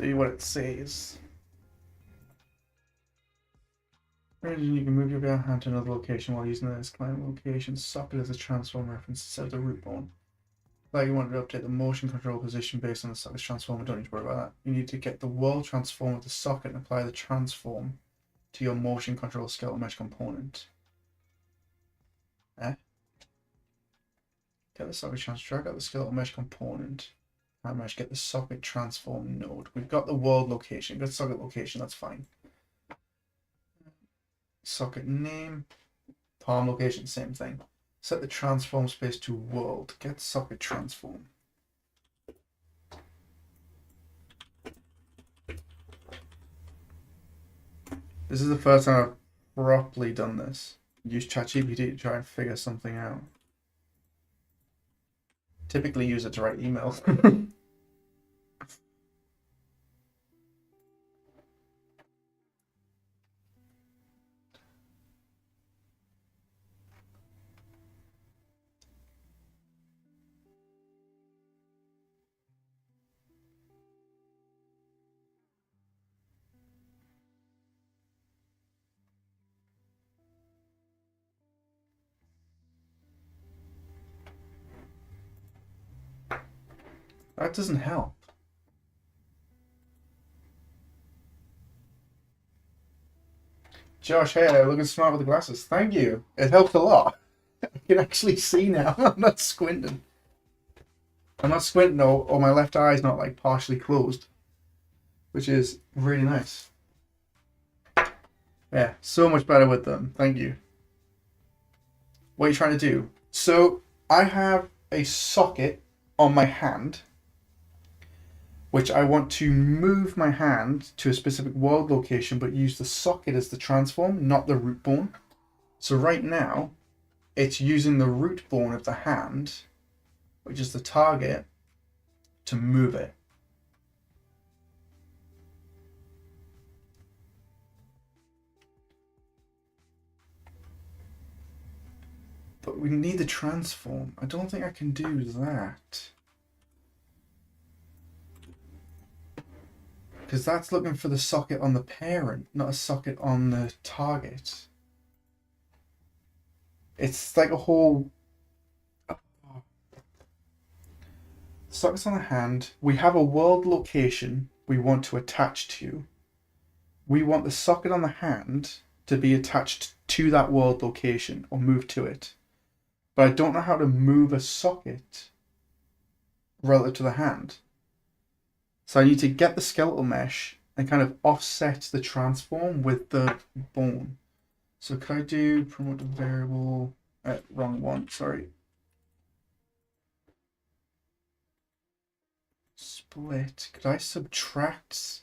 See what it says. You can move your bare hand to another location while using this client location socket as a transform reference instead of the root bone. Like you wanted to update the motion control position based on the socket's transformer, don't need to worry about that. You need to get the world transform of the socket and apply the transform to your motion control skeletal mesh component. Get the socket transform, drag out the skeletal mesh component. And mesh, get the socket transform node. We've got the world location, we've got socket location, that's fine. Socket name, palm location, same thing. Set the transform space to world. Get socket transform. This is the first time I've properly done this. Use ChatGPT to try and figure something out. Typically use it to write emails. That doesn't help. Josh, hey, looking smart with the glasses. Thank you. It helped a lot. I can actually see now. I'm not squinting. I'm not squinting, or my left eye is not like partially closed, which is really nice. Yeah, so much better with them. Thank you. What are you trying to do? So I have a socket on my hand, which I want to move my hand to a specific world location, but use the socket as the transform, not the root bone. So right now, it's using the root bone of the hand, which is the target, to move it. But we need the transform. I don't think I can do that. Because that's looking for the socket on the parent, not a socket on the target. It's like a whole... Sockets on the hand. We have a world location we want to attach to. We want the socket on the hand to be attached to that world location or move to it. But I don't know how to move a socket relative to the hand. So I need to get the skeletal mesh and kind of offset the transform with the bone. So could I do promote the variable? Wrong one, sorry. Split. Could I subtract?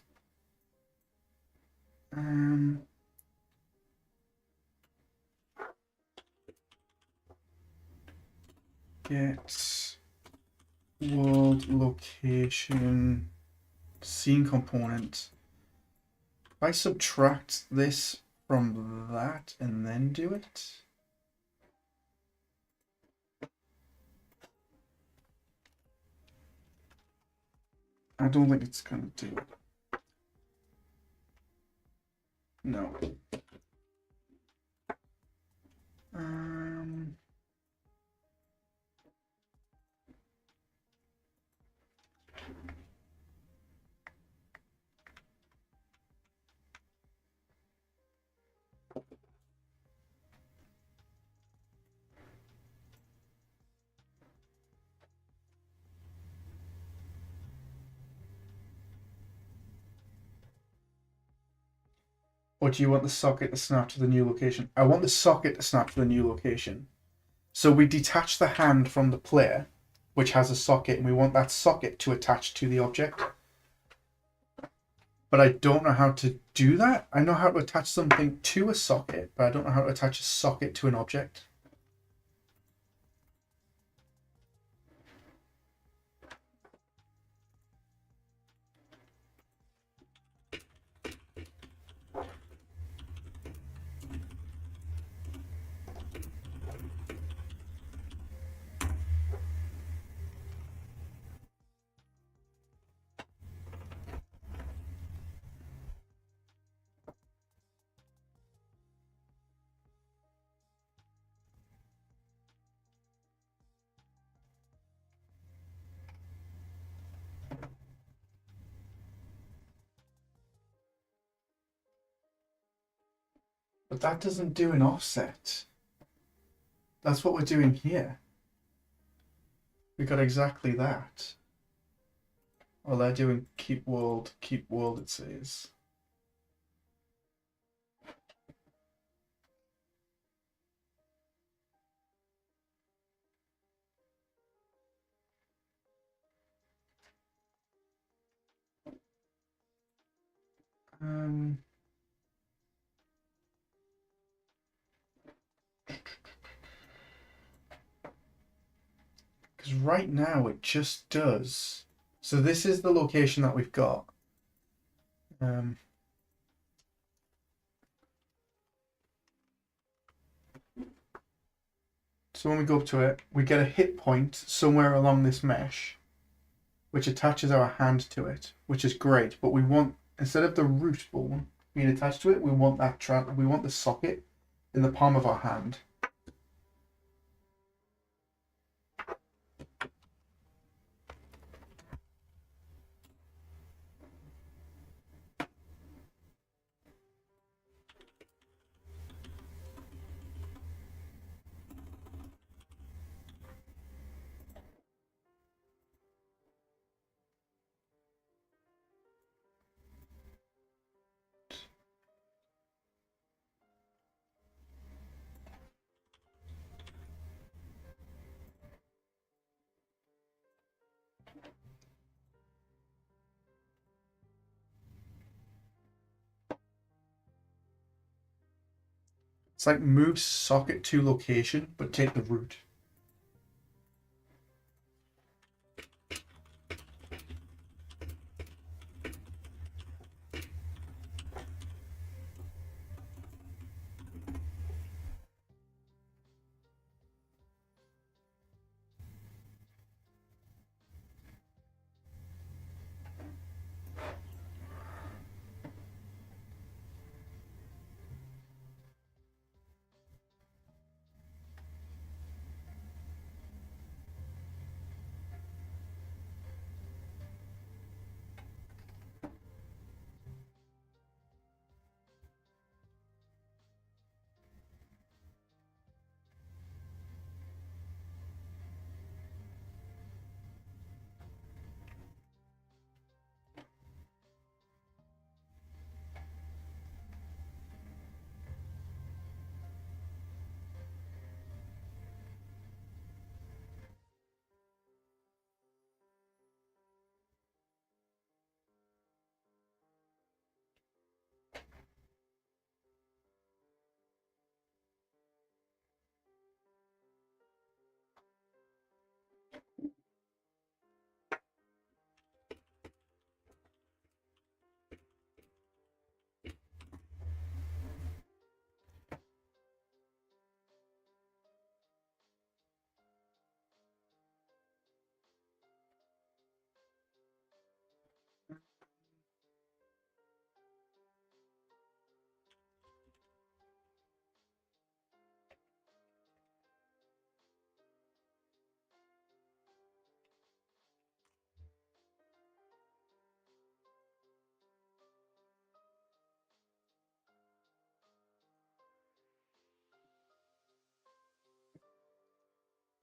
Get world location scene component. If I subtract this from that and then do it. I don't think it's gonna do it. No. Or do you want the socket to snap to the new location? I want the socket to snap to the new location. So we detach the hand from the player, which has a socket, and we want that socket to attach to the object. But I don't know how to do that. I know how to attach something to a socket, but I don't know how to attach a socket to an object. But that doesn't do an offset. That's what we're doing here. We got exactly that. Well, they're doing keep world, it says. Because right now it just does. So this is the location that we've got. So when we go up to it, we get a hit point somewhere along this mesh, which attaches our hand to it, which is great. But we want, instead of the root bone being attached to it, we want that we want the socket in the palm of our hand. It's like move socket to location, but take the root.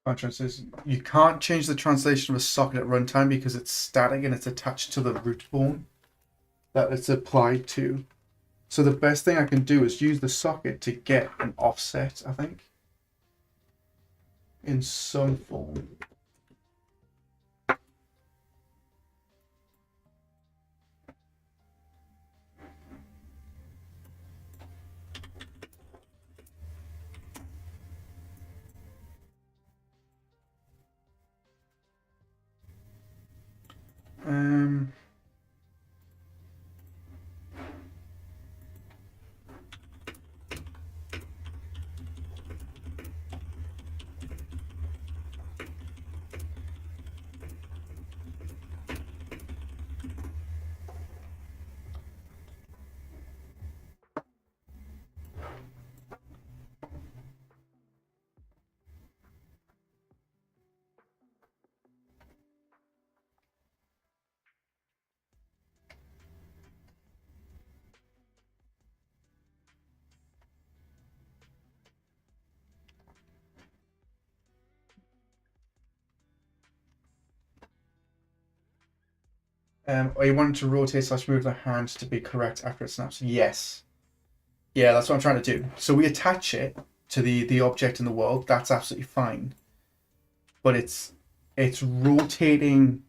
Contrast is you can't change the translation of a socket at runtime because it's static and it's attached to the root bone that it's applied to. So the best thing I can do is use the socket to get an offset, I think, in some form. Um, Are you wanting to rotate slash move the hand to be correct after it snaps? Yes. Yeah, that's what I'm trying to do. So we attach it to the object in the world. That's absolutely fine. But it's rotating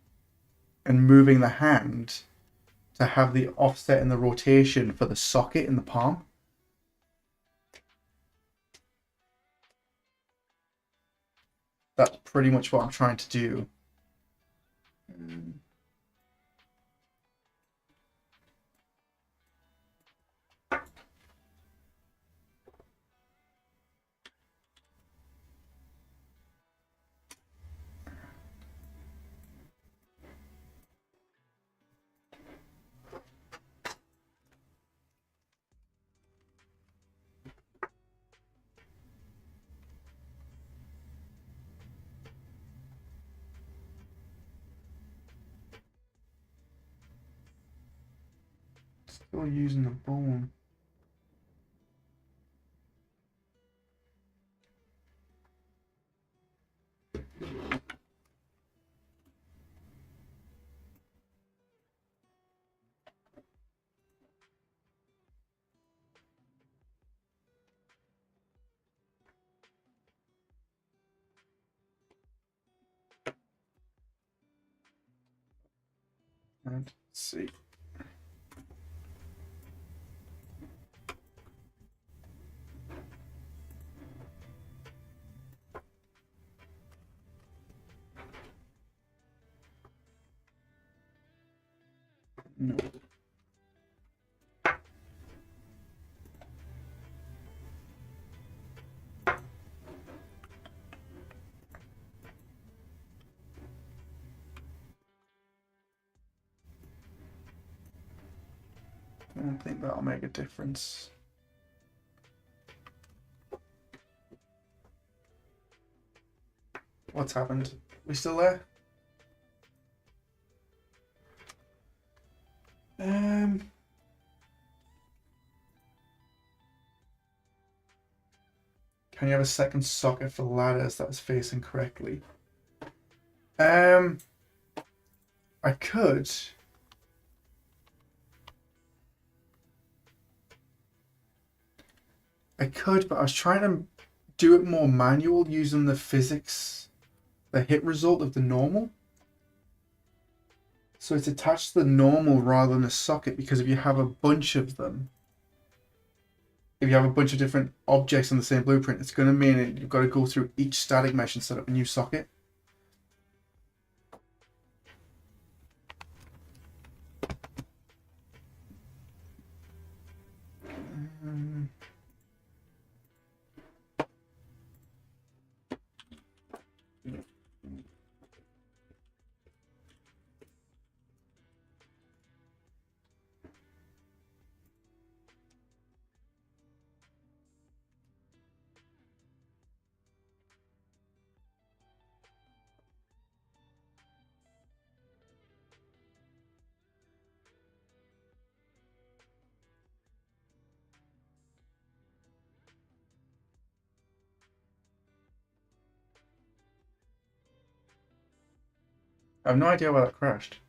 and moving the hand to have the offset in the rotation for the socket in the palm. That's pretty much what I'm trying to do. Still using the bone. And let's see. No. I don't think that'll make a difference. What's happened? We still there? Can you have a second socket for ladders that is facing correctly? I could. But I was trying to do it more manual using the physics, the hit result of the normal. So it's attached to the normal rather than a socket, because if you have a bunch of them, if you have a bunch of different objects in the same blueprint, it's going to mean that you've got to go through each static mesh and set up a new socket. I have no idea why that crashed.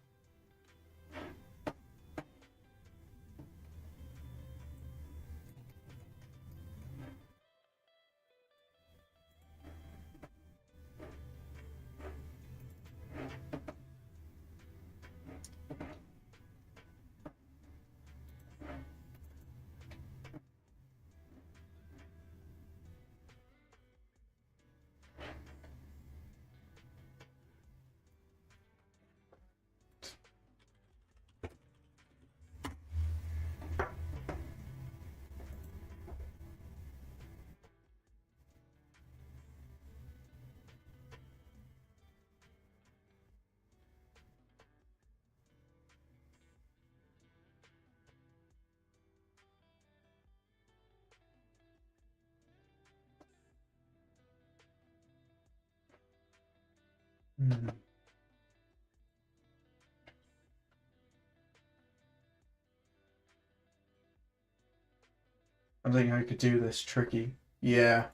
I'm thinking I could do this tricky. Yeah.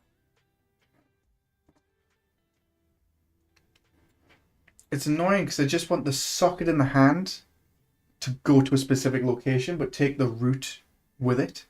It's annoying because I just want the socket in the hand to go to a specific location, but take the route with it.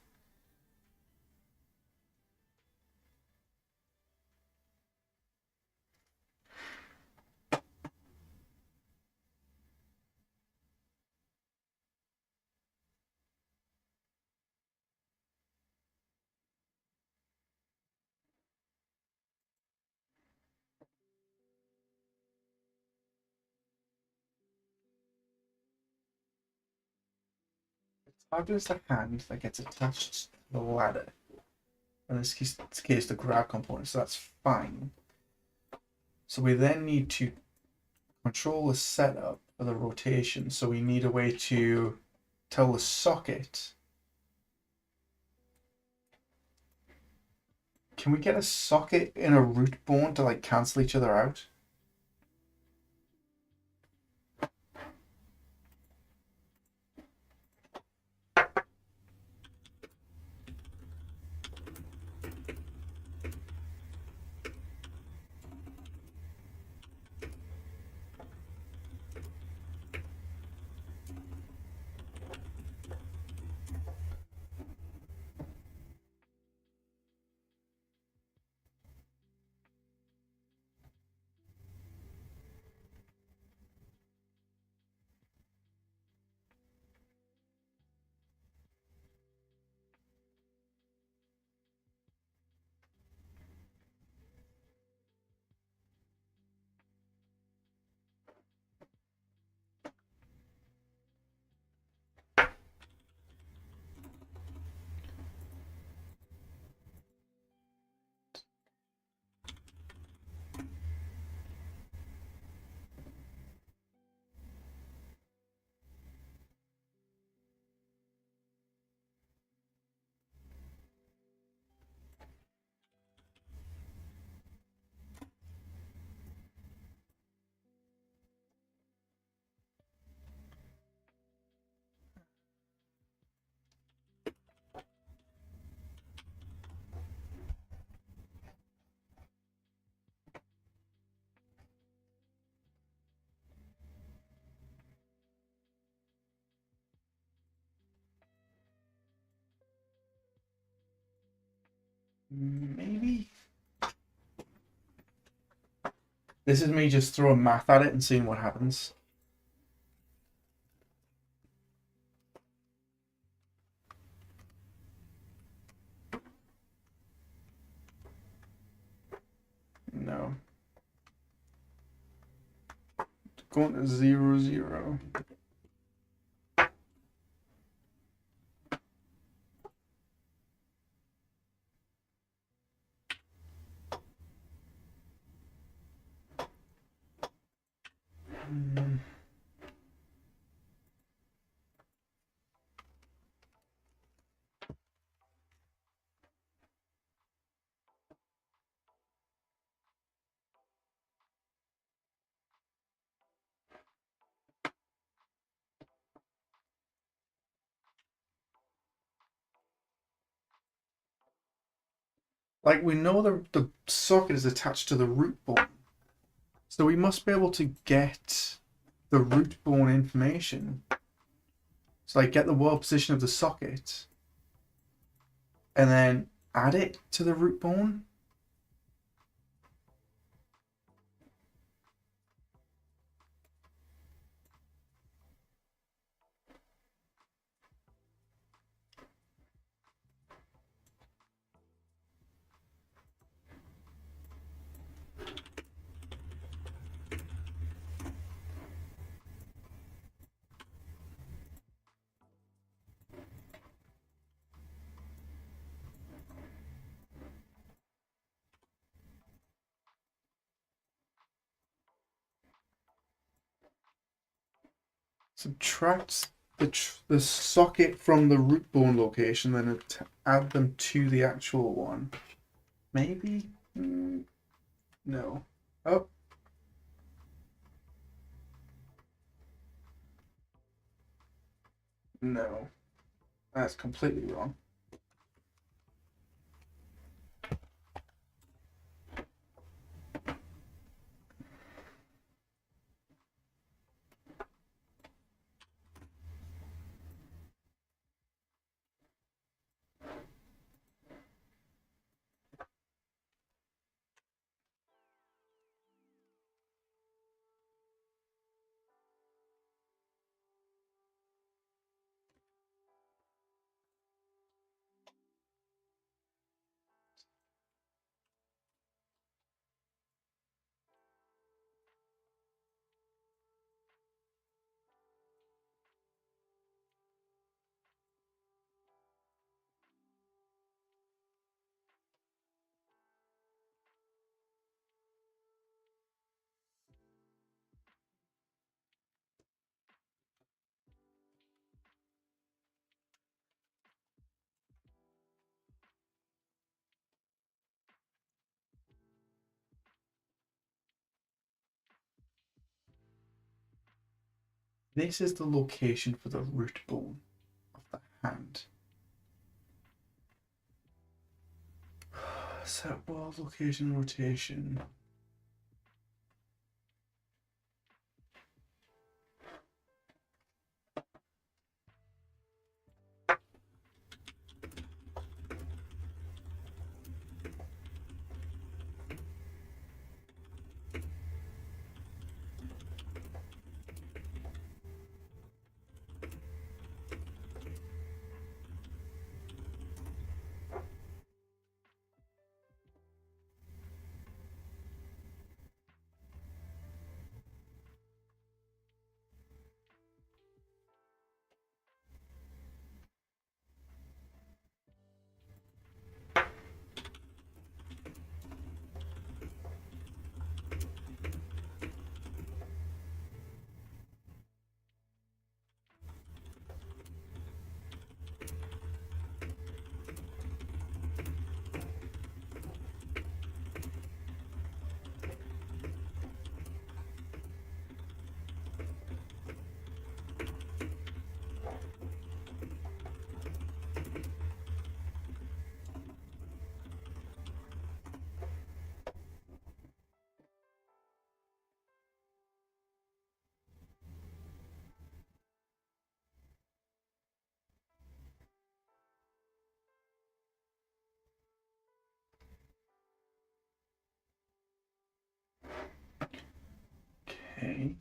Target a hand that gets attached to the ladder. In this case, the grab component, so that's fine. So we then need to control the setup for the rotation. So we need a way to tell the socket. Can we get a socket in a root bone to like cancel each other out? Maybe. This is me just throwing math at it and seeing what happens. No. Going to 0, 0. Like, we know the socket is attached to the root bone. So we must be able to get the root bone information. So like get the world position of the socket and then add it to the root bone. Subtract the socket from the root bone location, then add them to the actual one. Maybe? No. Oh. No. That's completely wrong. This is the location for the root bone of the hand. Set ball, location, rotation. Okay.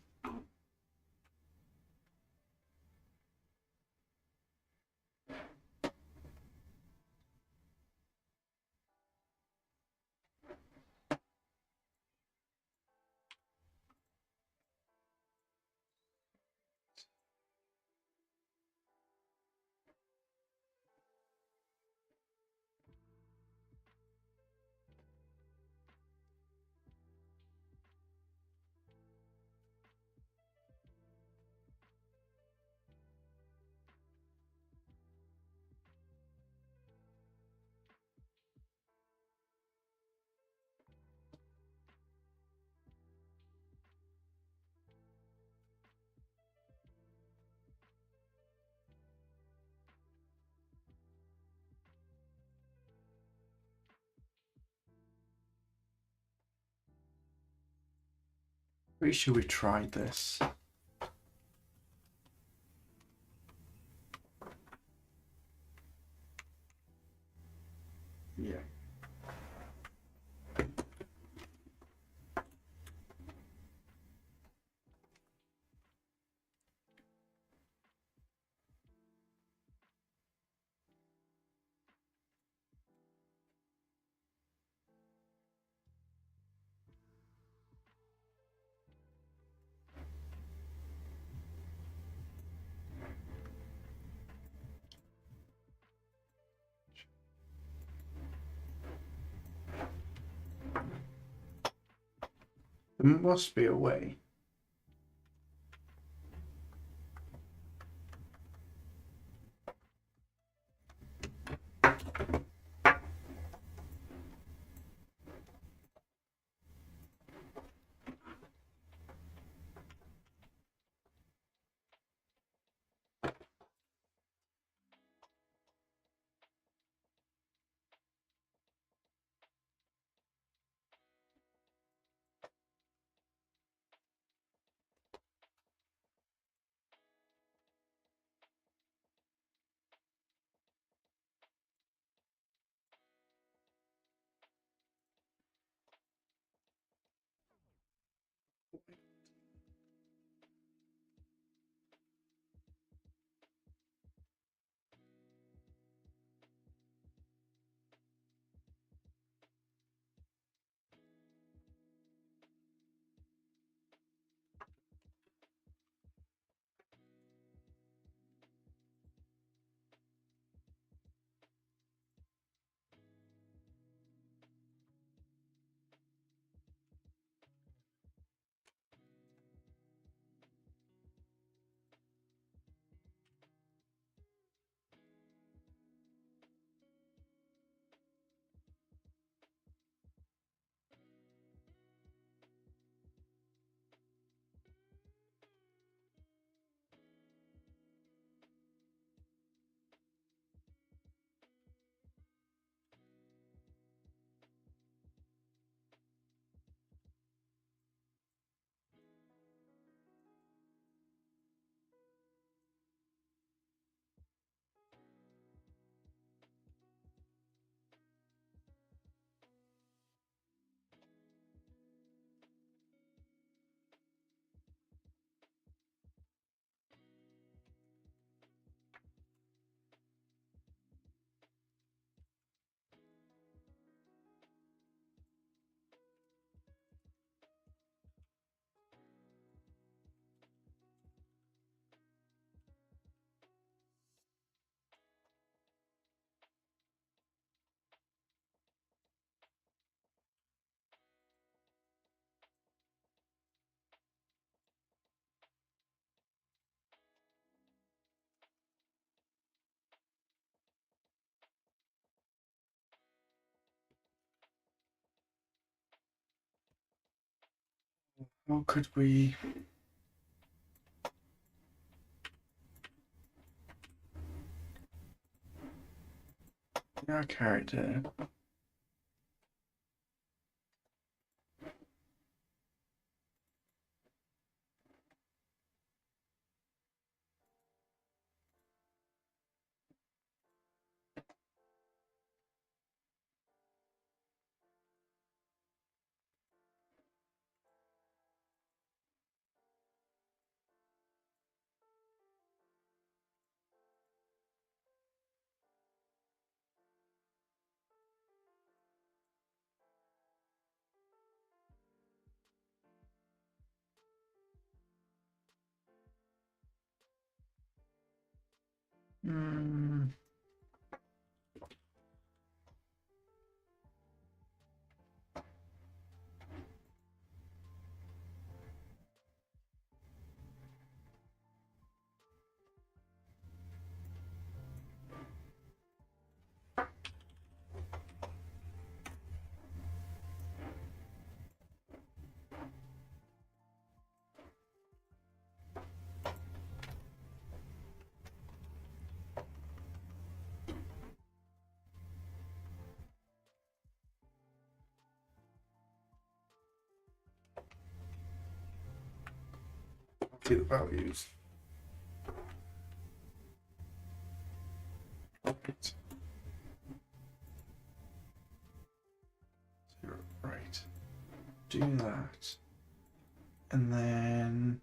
Pretty sure we tried this. Yeah. There must be a way. How could we? Yeah, character. Hmm. See the values. Right. Right. Do that. And then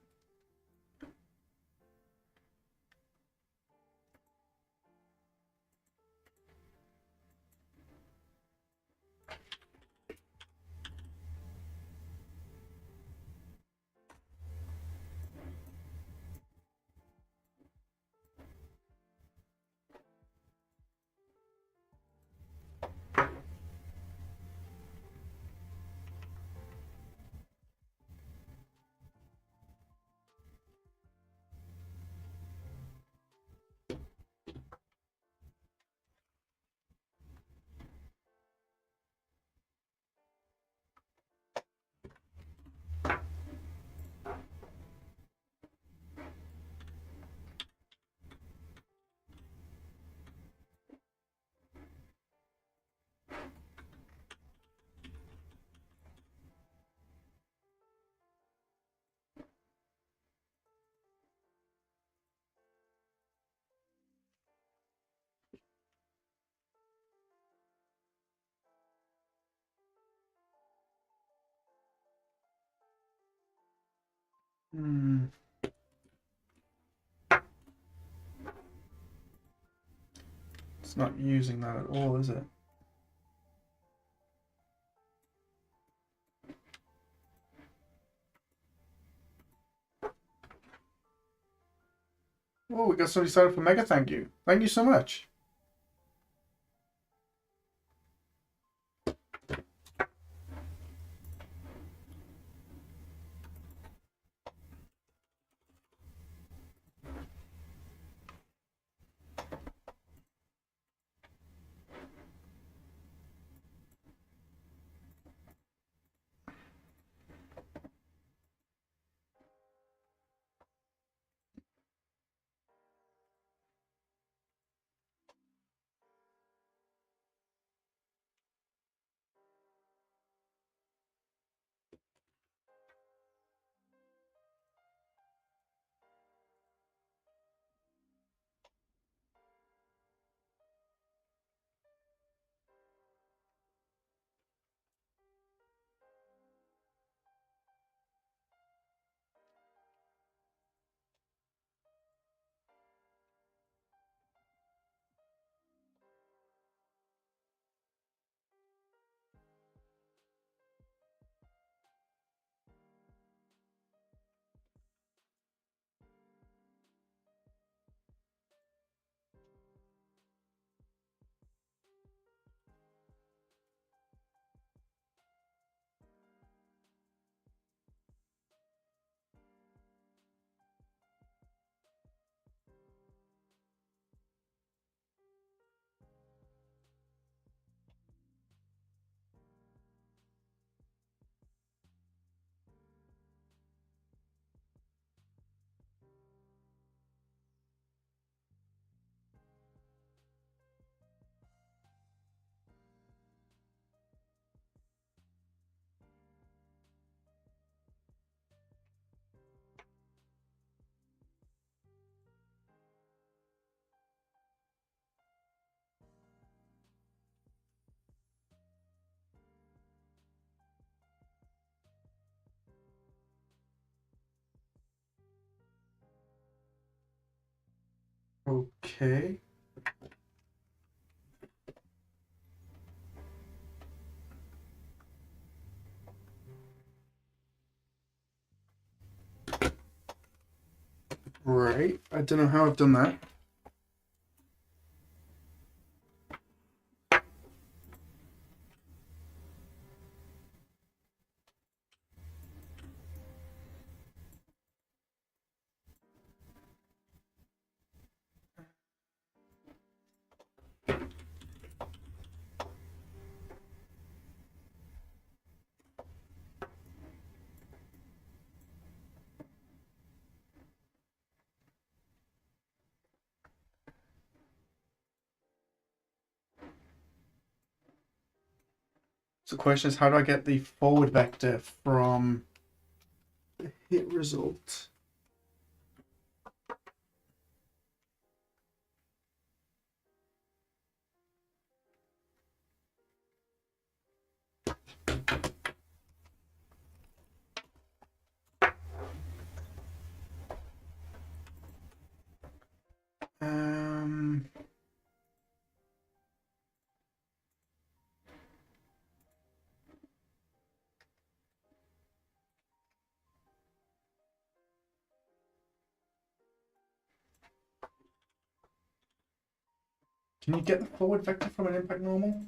it's not using that at all, is it? Oh, we got somebody started for mega. Thank you. Thank you so much. Okay. Right. I don't know how I've done that. So the question is, how do I get the forward vector from the hit result? Um, can you get the forward vector from an impact normal?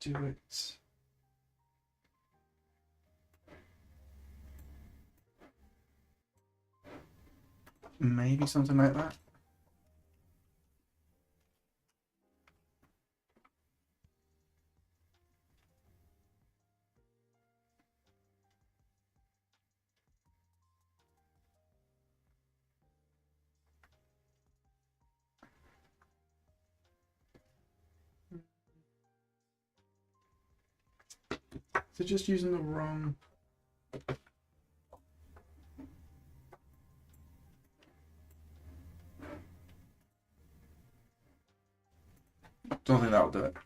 Do it. Maybe something like that. They're just using the wrong. Don't think that'll do it.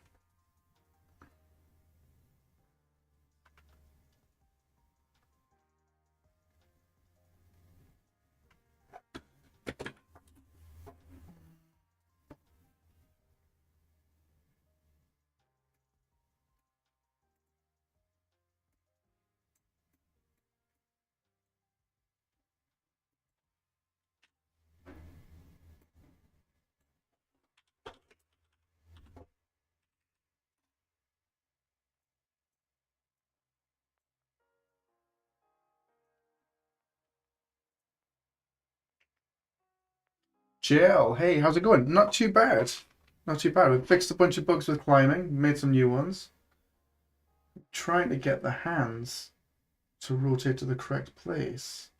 Jill, hey, how's it going? Not too bad. Not too bad. We've fixed a bunch of bugs with climbing, made some new ones. Trying to get the hands to rotate to the correct place.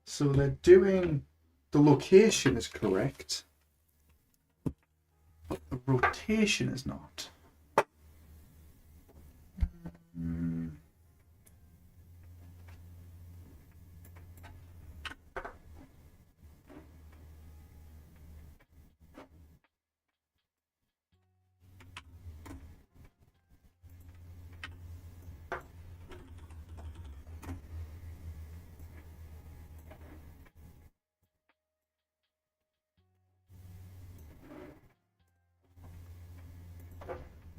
So they're doing the location is correct, but the rotation is not.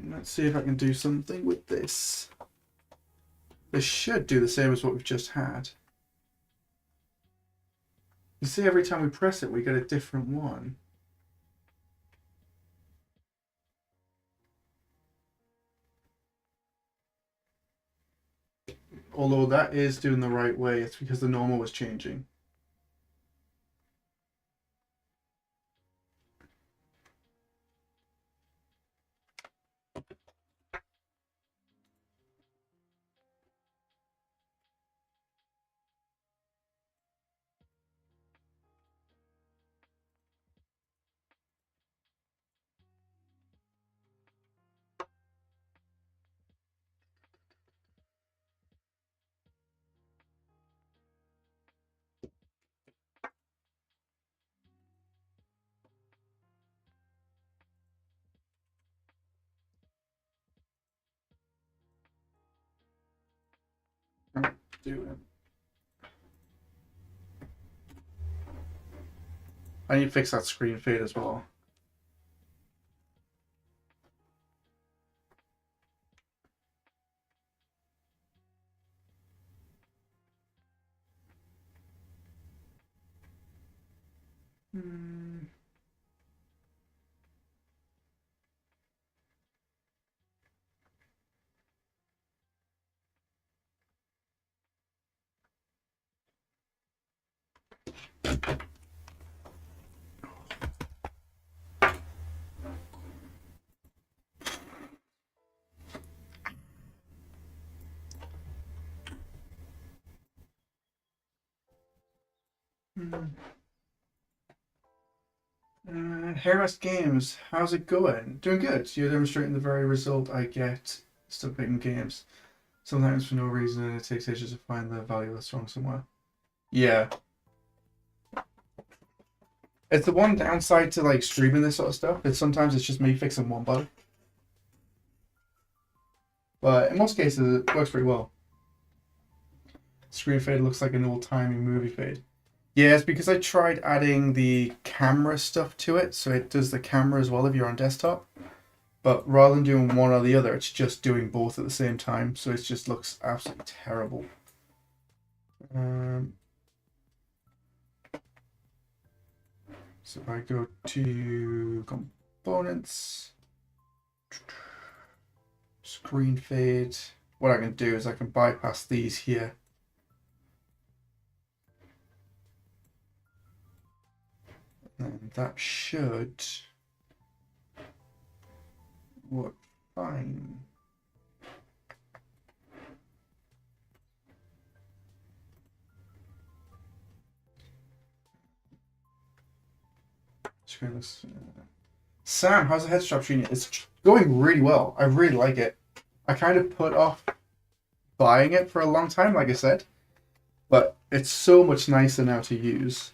Let's see if I can do something with this. This should do the same as what we've just had. You see, every time we press it, we get a different one. Although that is doing the right way, it's because the normal was changing. Do it. I need to fix that screen fade as well. Harris Games, how's it going? Doing good. You're demonstrating the very result I get still picking games. Sometimes for no reason, and it takes ages to find the value of the song somewhere. Yeah. It's the one downside to like streaming this sort of stuff. Is sometimes it's just me fixing one bug. But in most cases, it works pretty well. Screen fade looks like an old-timey movie fade. Yeah, it's because I tried adding the camera stuff to it, so it does the camera as well if you're on desktop. But rather than doing one or the other, it's just doing both at the same time, so it just looks absolutely terrible. So if I go to components, screen fade, what I can do is I can bypass these here. And that should work fine. Sam, how's the head strap treating? It's going really well. I really like it. I kind of put off buying it for a long time, like I said, but it's so much nicer now to use.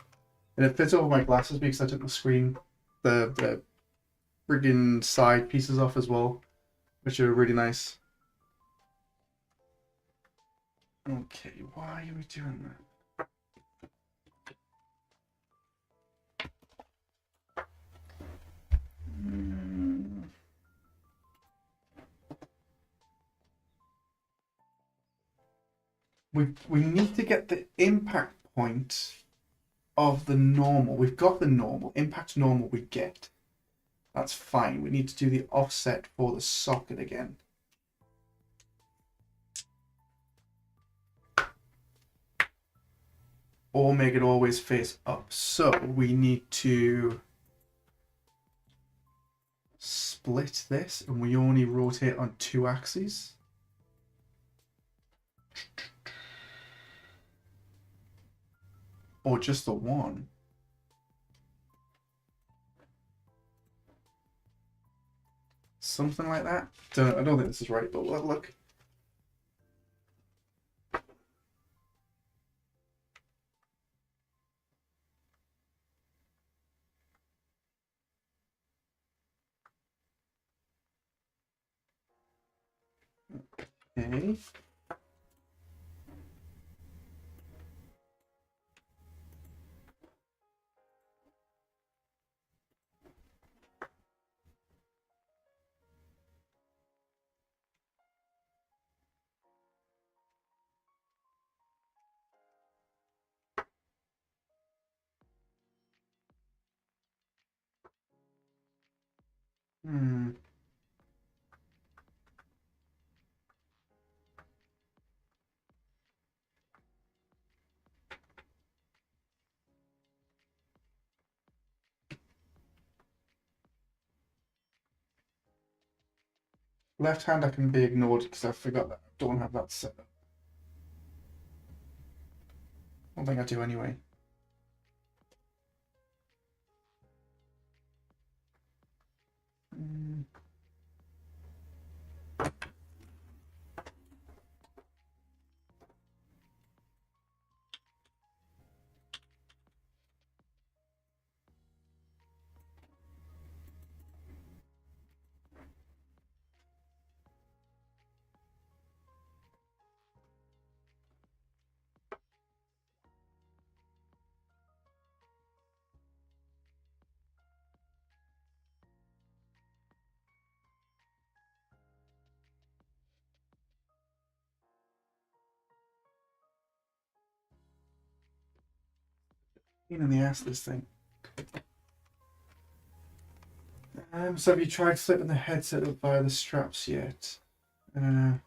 And it fits over my glasses because I took the screen, the friggin' side pieces off as well, which are really nice. Okay, why are we doing that? We need to get the impact point of the normal. We've got the normal. Impact normal we get. That's fine. We need to do the offset for the socket again. Or make it always face up. So we need to split this, and we only rotate on 2 axes. Or just the one. Something like that. I don't think this is right, but we'll have a look. Okay. Hmm. Left hand I can be ignored because I forgot that I don't have that set up. I don't think I do anyway. Mm. Pain in the ass, this thing. So have you tried flipping the headset up via the straps yet? No,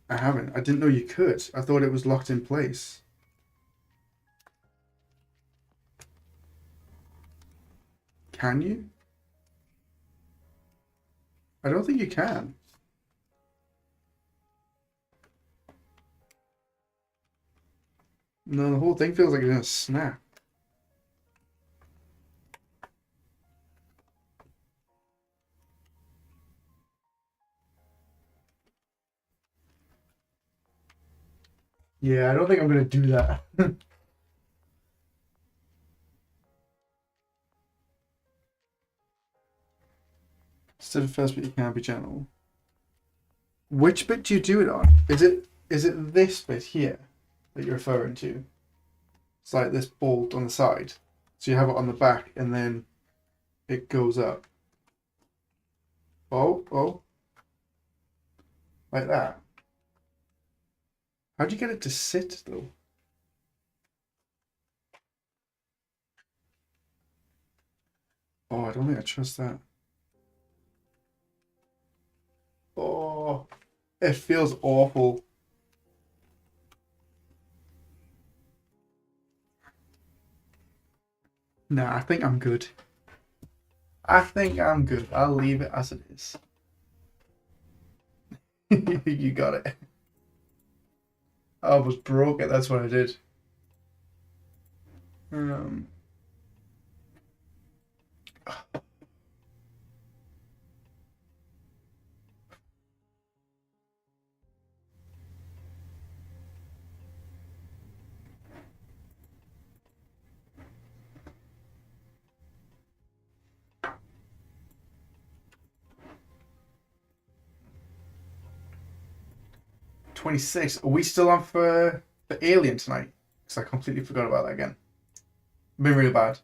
I haven't. I didn't know you could. I thought it was locked in place. Can you? I don't think you can. No, the whole thing feels like it's gonna snap. Yeah, I don't think I'm gonna do that. Instead of first bit, you can be gentle. Which bit do you do it on? Is it this bit here that you're referring to? It's like this bolt on the side. So you have it on the back and then it goes up. Oh, like that. How do you get it to sit though? Oh, I don't think I trust that. Oh, it feels awful. Nah, I think I'm good. I think I'm good. I'll leave it as it is. You got it. I was broke it. That's what I did. Um, 26. Are we still on for the Alien tonight? Because I completely forgot about that again. Been real bad.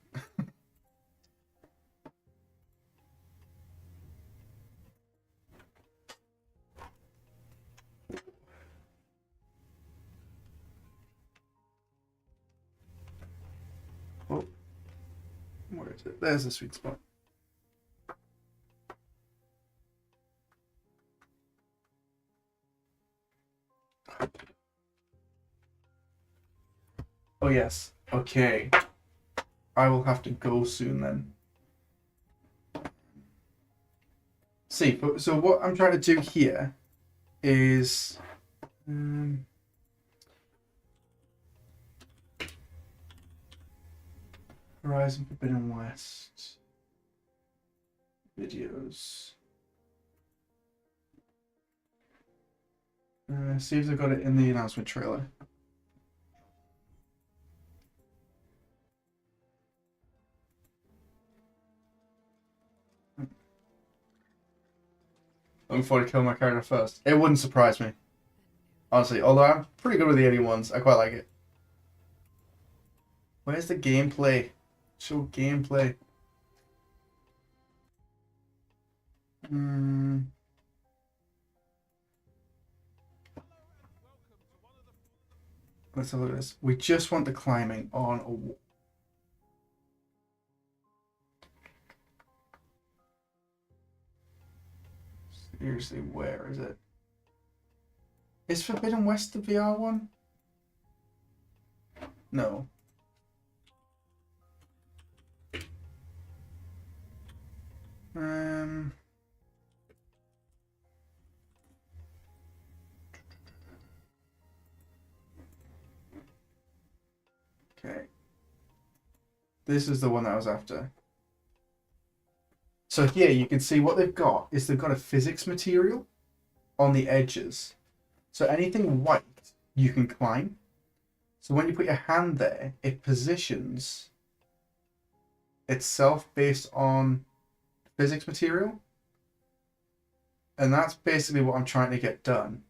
Oh, where is it? There's the sweet spot. Oh yes. Okay. I will have to go soon then. See, so what I'm trying to do here is Horizon Forbidden West. Videos. See if they've got it in the announcement trailer. Looking forward to killing my character first. It wouldn't surprise me. Honestly, although I'm pretty good with the alien ones. I quite like it. Where's the gameplay? Show gameplay. Let's have a look at this. We just want the climbing on a wall. Seriously, where is it? Is Forbidden West the VR one? No. Okay. This is the one that I was after. So here you can see what they've got is they've got a physics material on the edges. So anything white you can climb. So when you put your hand there, it positions itself based on physics material. And that's basically what I'm trying to get done.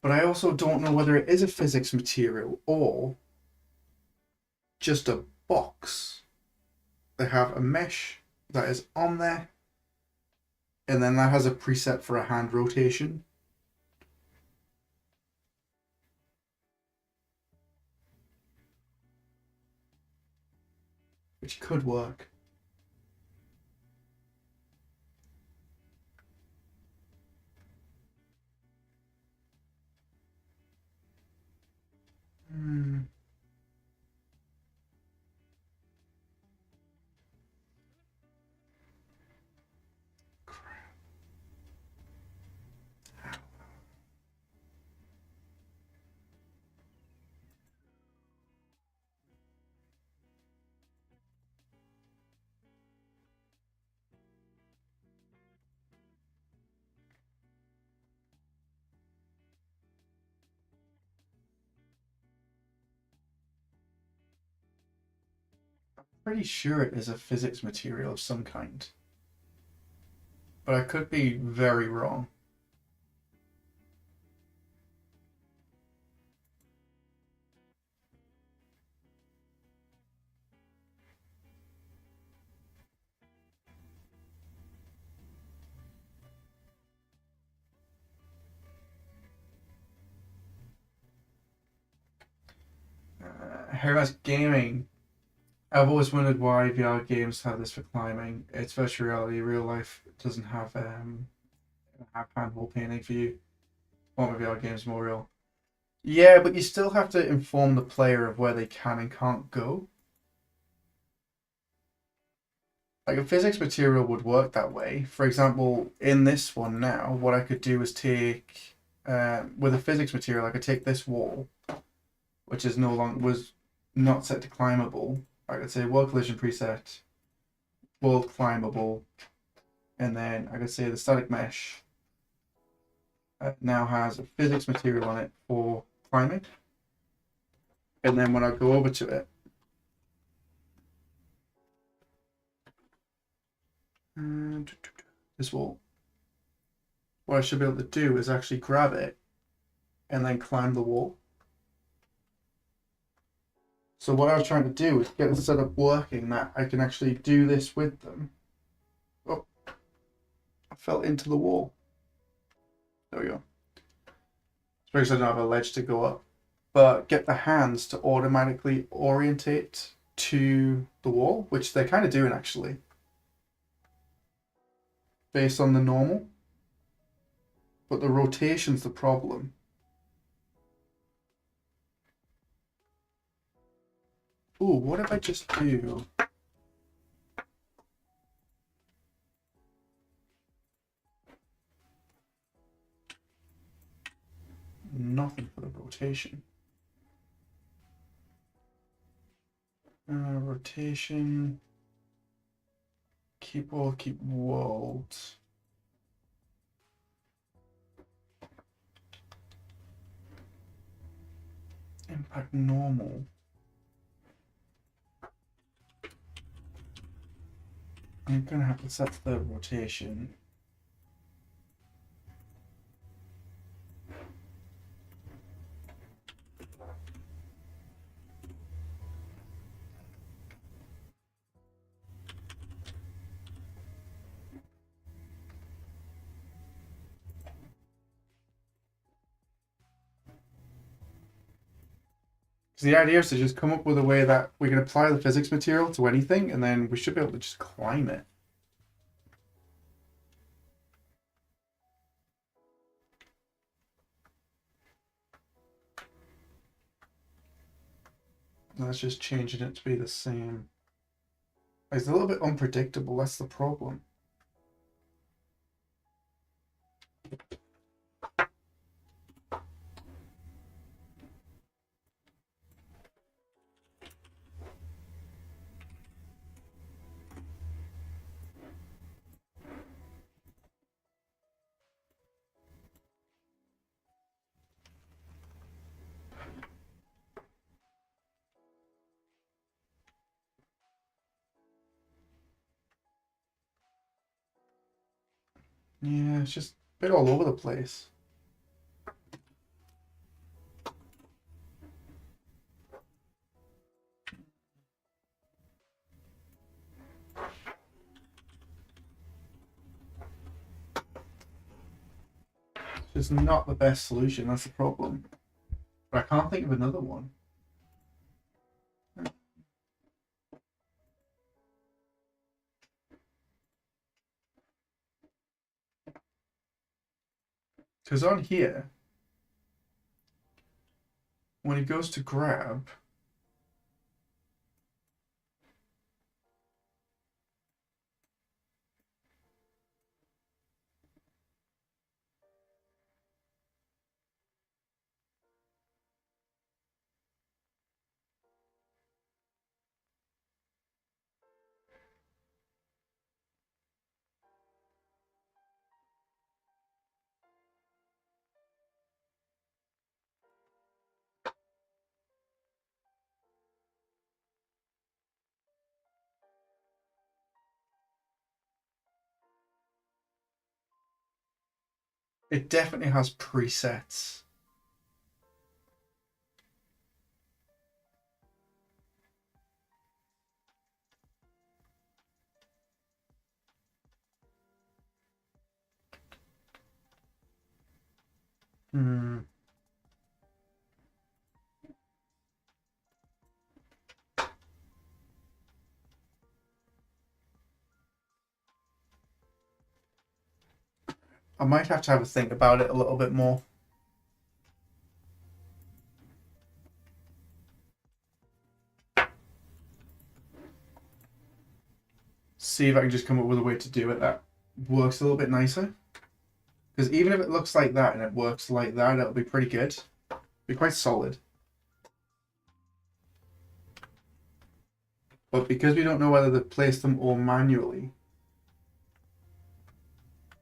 But I also don't know whether it is a physics material or just a box. They have a mesh that is on there, and then that has a preset for a hand rotation. Which could work. Pretty sure it is a physics material of some kind. But I could be very wrong. Hermes Gaming. I've always wondered why VR games have this for climbing. It's virtual reality. Real life doesn't have handhold painting for you. Want my VR games more real? Yeah, but you still have to inform the player of where they can and can't go. Like a physics material would work that way. For example, in this one now, what I could do is take with a physics material, I could take this wall, which is no longer was not set to climbable. I could say wall collision preset, wall climbable, and then I could say the static mesh now has a physics material on it for climbing. And then when I go over to it, this wall, what I should be able to do is actually grab it and then climb the wall. So what I was trying to do is get the setup working that I can actually do this with them. Oh, I fell into the wall. There we go. It's because I don't have a ledge to go up. But get the hands to automatically orientate to the wall, which they're kind of doing actually. Based on the normal. But the rotation's the problem. Ooh, what if I just do? Nothing for the rotation. Rotation. Keep world. Impact normal. I'm gonna have to set the rotation. Because the idea is to just come up with a way that we can apply the physics material to anything, and then we should be able to just climb it. That's just changing it to be the same. It's a little bit unpredictable, that's the problem. Yeah, it's just a bit all over the place. It's just not the best solution, that's the problem. But I can't think of another one. Because on here, when it goes to grab, it definitely has presets. I might have to have a think about it a little bit more. See if I can just come up with a way to do it that works a little bit nicer. Because even if it looks like that and it works like that, it'll be pretty good. Be quite solid. But because we don't know whether to place them all manually,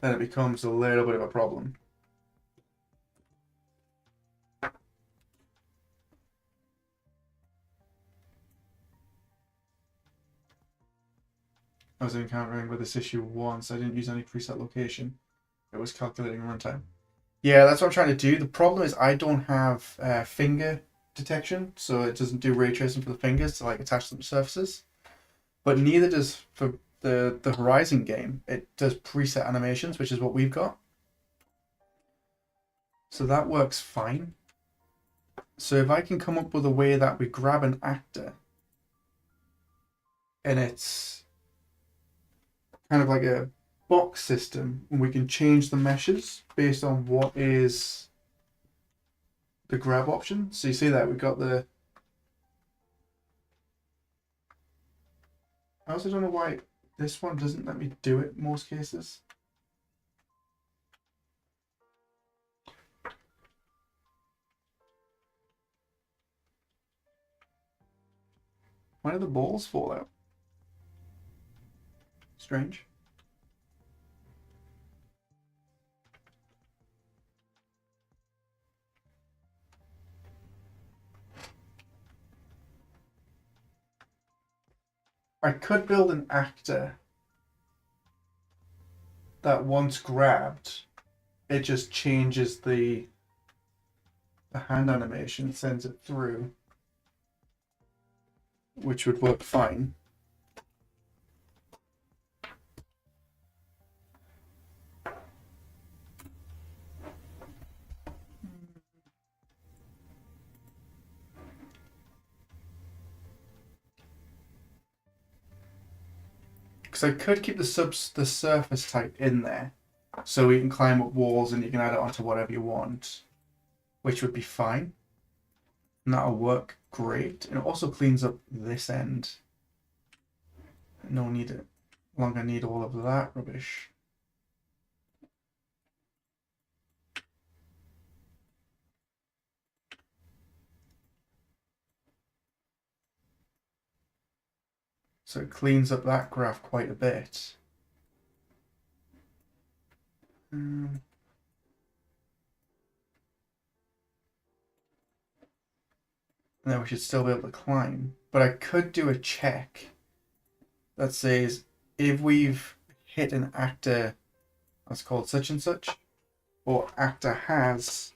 then it becomes a little bit of a problem. I was encountering with this issue once. I didn't use any preset location. It was calculating runtime. Yeah, that's what I'm trying to do. The problem is I don't have finger detection, so it doesn't do ray tracing for the fingers to like attach them to surfaces. But neither does for the Horizon game. It does preset animations, which is what we've got. So that works fine. So if I can come up with a way that we grab an actor and it's kind of like a box system, and we can change the meshes based on what is the grab option. So you see that we've got the... I also don't know why this one doesn't let me do it in most cases. Why do the balls fall out? Strange. I could build an actor that once grabbed, it just changes the hand animation, sends it through, which would work fine. Because I could keep the surface type in there, so we can climb up walls and you can add it onto whatever you want, which would be fine. And that'll work great. And it also cleans up this end. No need it. Longer need all of that rubbish. So it cleans up that graph quite a bit. And then we should still be able to climb. But I could do a check that says if we've hit an actor that's called such and such, or actor has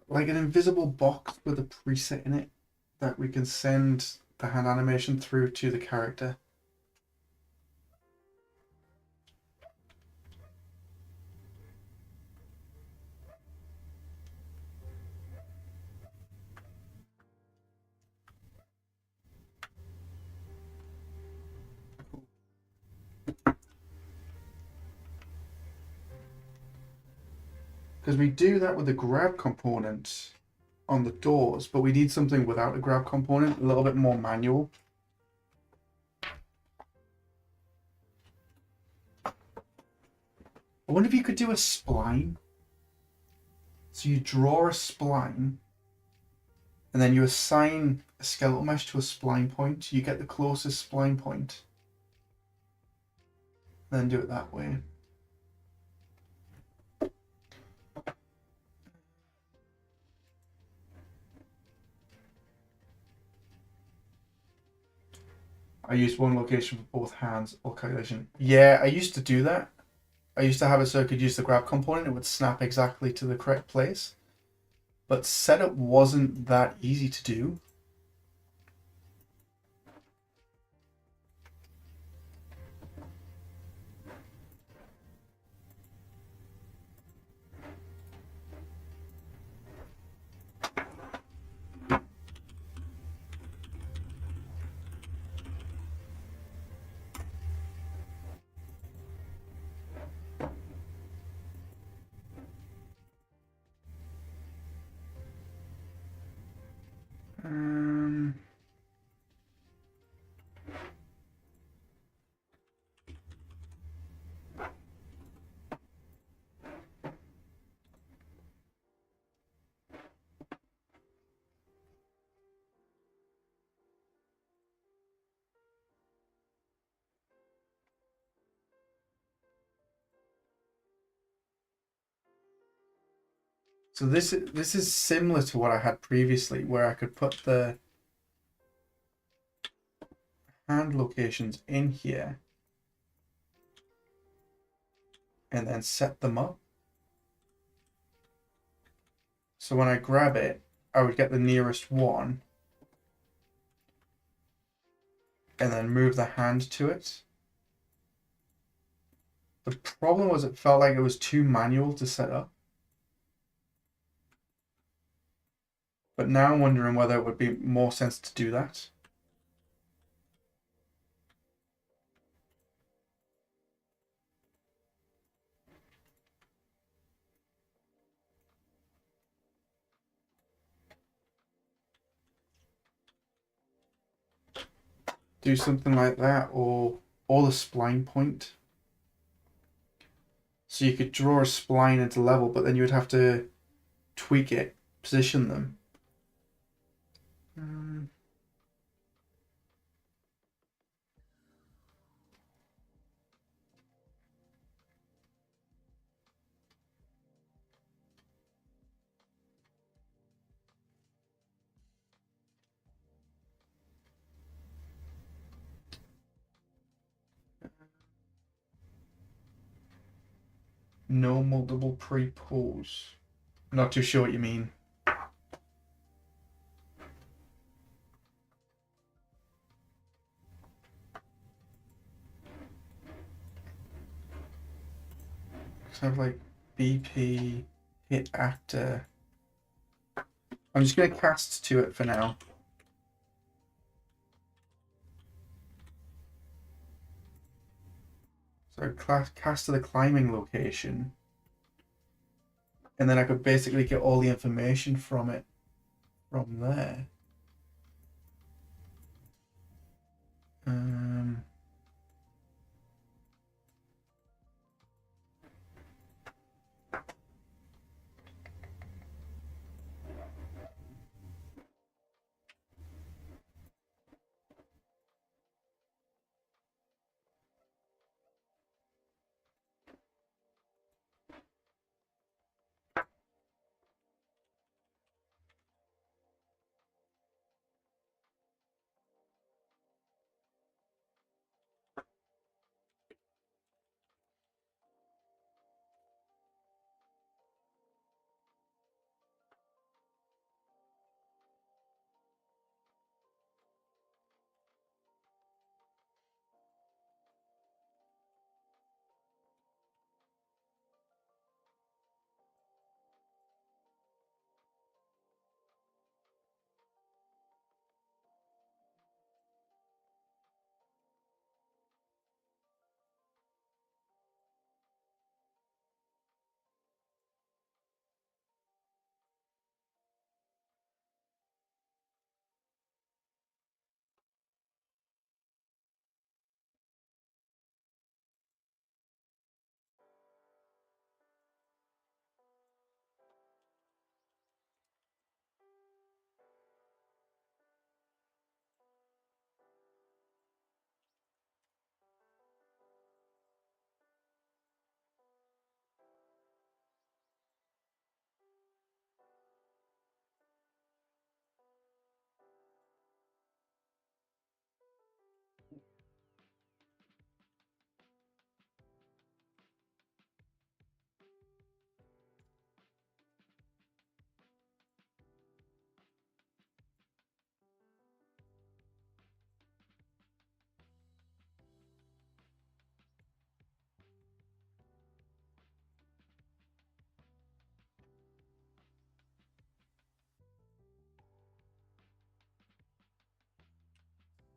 like an invisible box with a preset in it that we can send the hand animation through to the character. Because we do that with the grab component on the doors, but we need something without a grab component, a little bit more manual. I wonder if you could do a spline. So you draw a spline, and then you assign a skeletal mesh to a spline point. You get the closest spline point, and then do it that way. I used one location for both hands or calculation. Yeah, I used to do that. I used to have it so I could use the grab component. It would snap exactly to the correct place. But setup wasn't that easy to do. Um, so this is similar to what I had previously, where I could put the hand locations in here and then set them up. So when I grab it, I would get the nearest one and then move the hand to it. The problem was it felt like it was too manual to set up. But now I'm wondering whether it would be more sense to do that. Do something like that, or the spline point. So you could draw a spline into level, but then you would have to tweak it, position them. No multiple pre-pulls. Not too sure what you mean. So I have like BP, hit actor. I'm just going to cast to it for now. So cast to the climbing location. And then I could basically get all the information from it from there.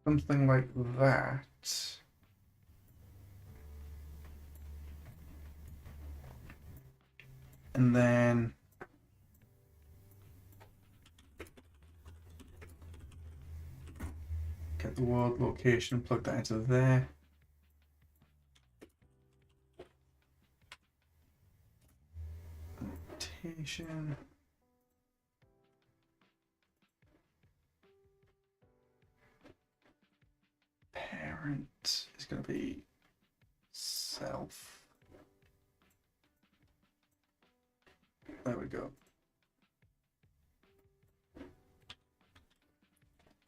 Something like that. And then get the world location, plug that into there. Rotation. Parent is going to be self. There we go.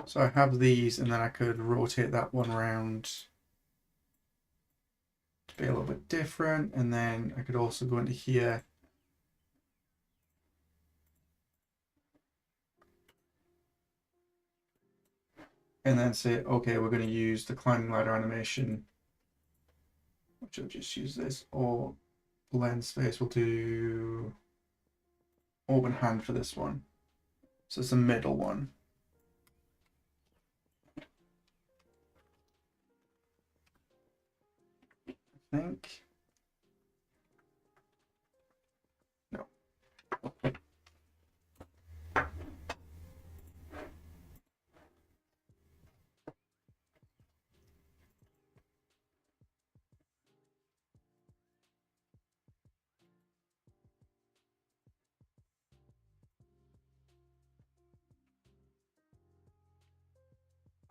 So I have these, and then I could rotate that one around to be a little bit different, and then I could also go into here and then say, okay, we're going to use the climbing ladder animation, which I'll just use this, or blend space, we'll do open hand for this one. So it's the middle one. I think. No.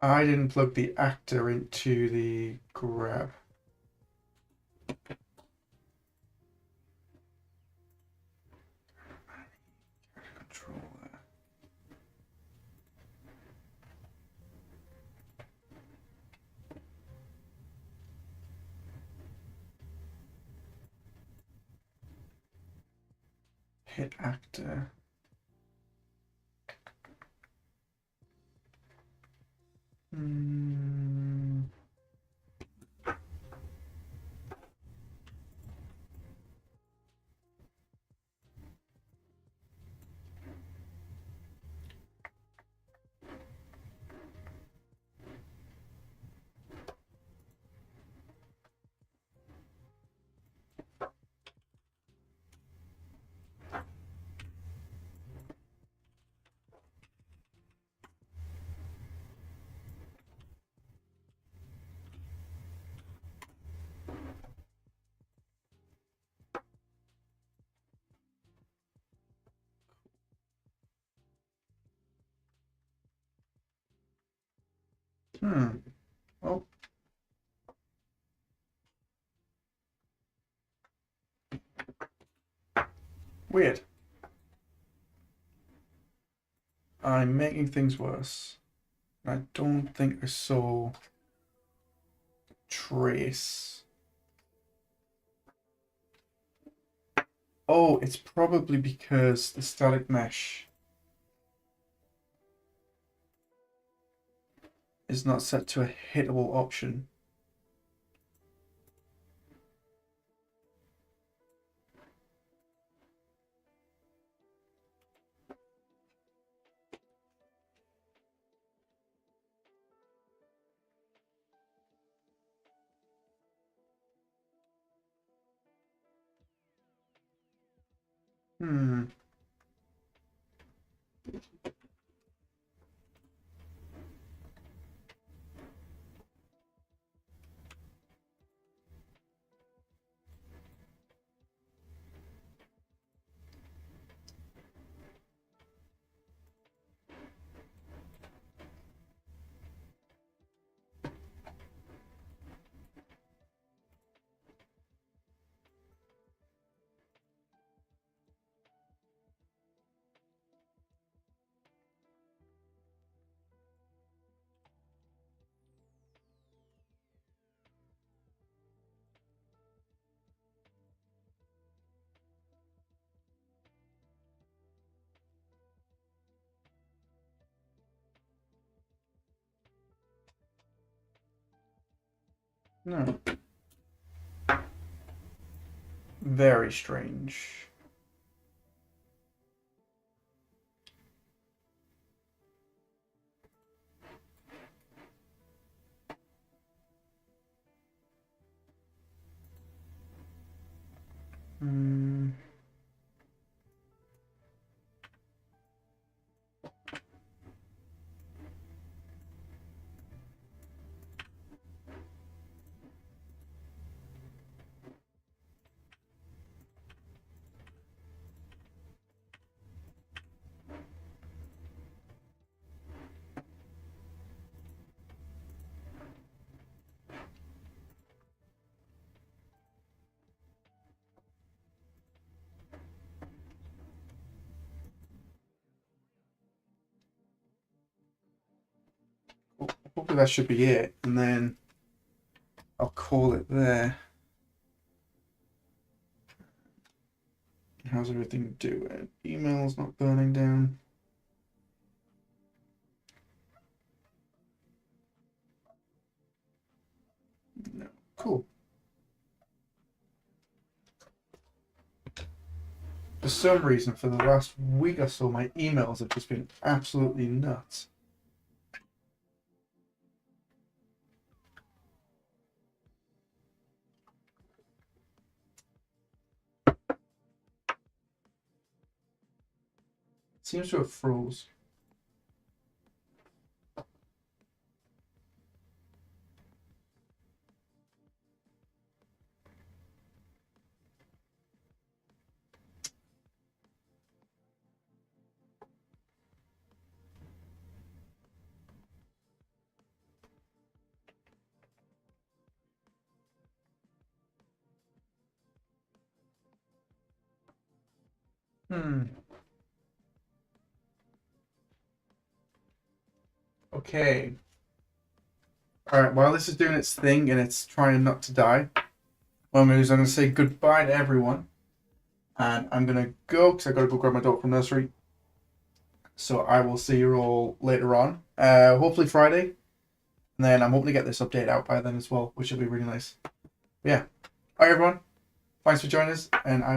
I didn't plug the actor into the grab. Controller. Hit actor. Oh. Weird. I'm making things worse. I don't think I saw trace. Oh, it's probably because the static mesh is not set to a hittable option. No. Very strange. Hopefully that should be it, and then I'll call it there. How's everything doing? Email's not burning down. No. Cool. For some reason, for the last week or so, my emails have just been absolutely nuts. It seems to have froze. Okay. Alright, while this is doing its thing and it's trying not to die, what I'm going to do is I'm going to say goodbye to everyone. And I'm going to go because I've got to go grab my dog from nursery. So I will see you all later on. Hopefully Friday. And then I'm hoping to get this update out by then as well, which will be really nice. But yeah. Alright, everyone. Thanks for joining us. And I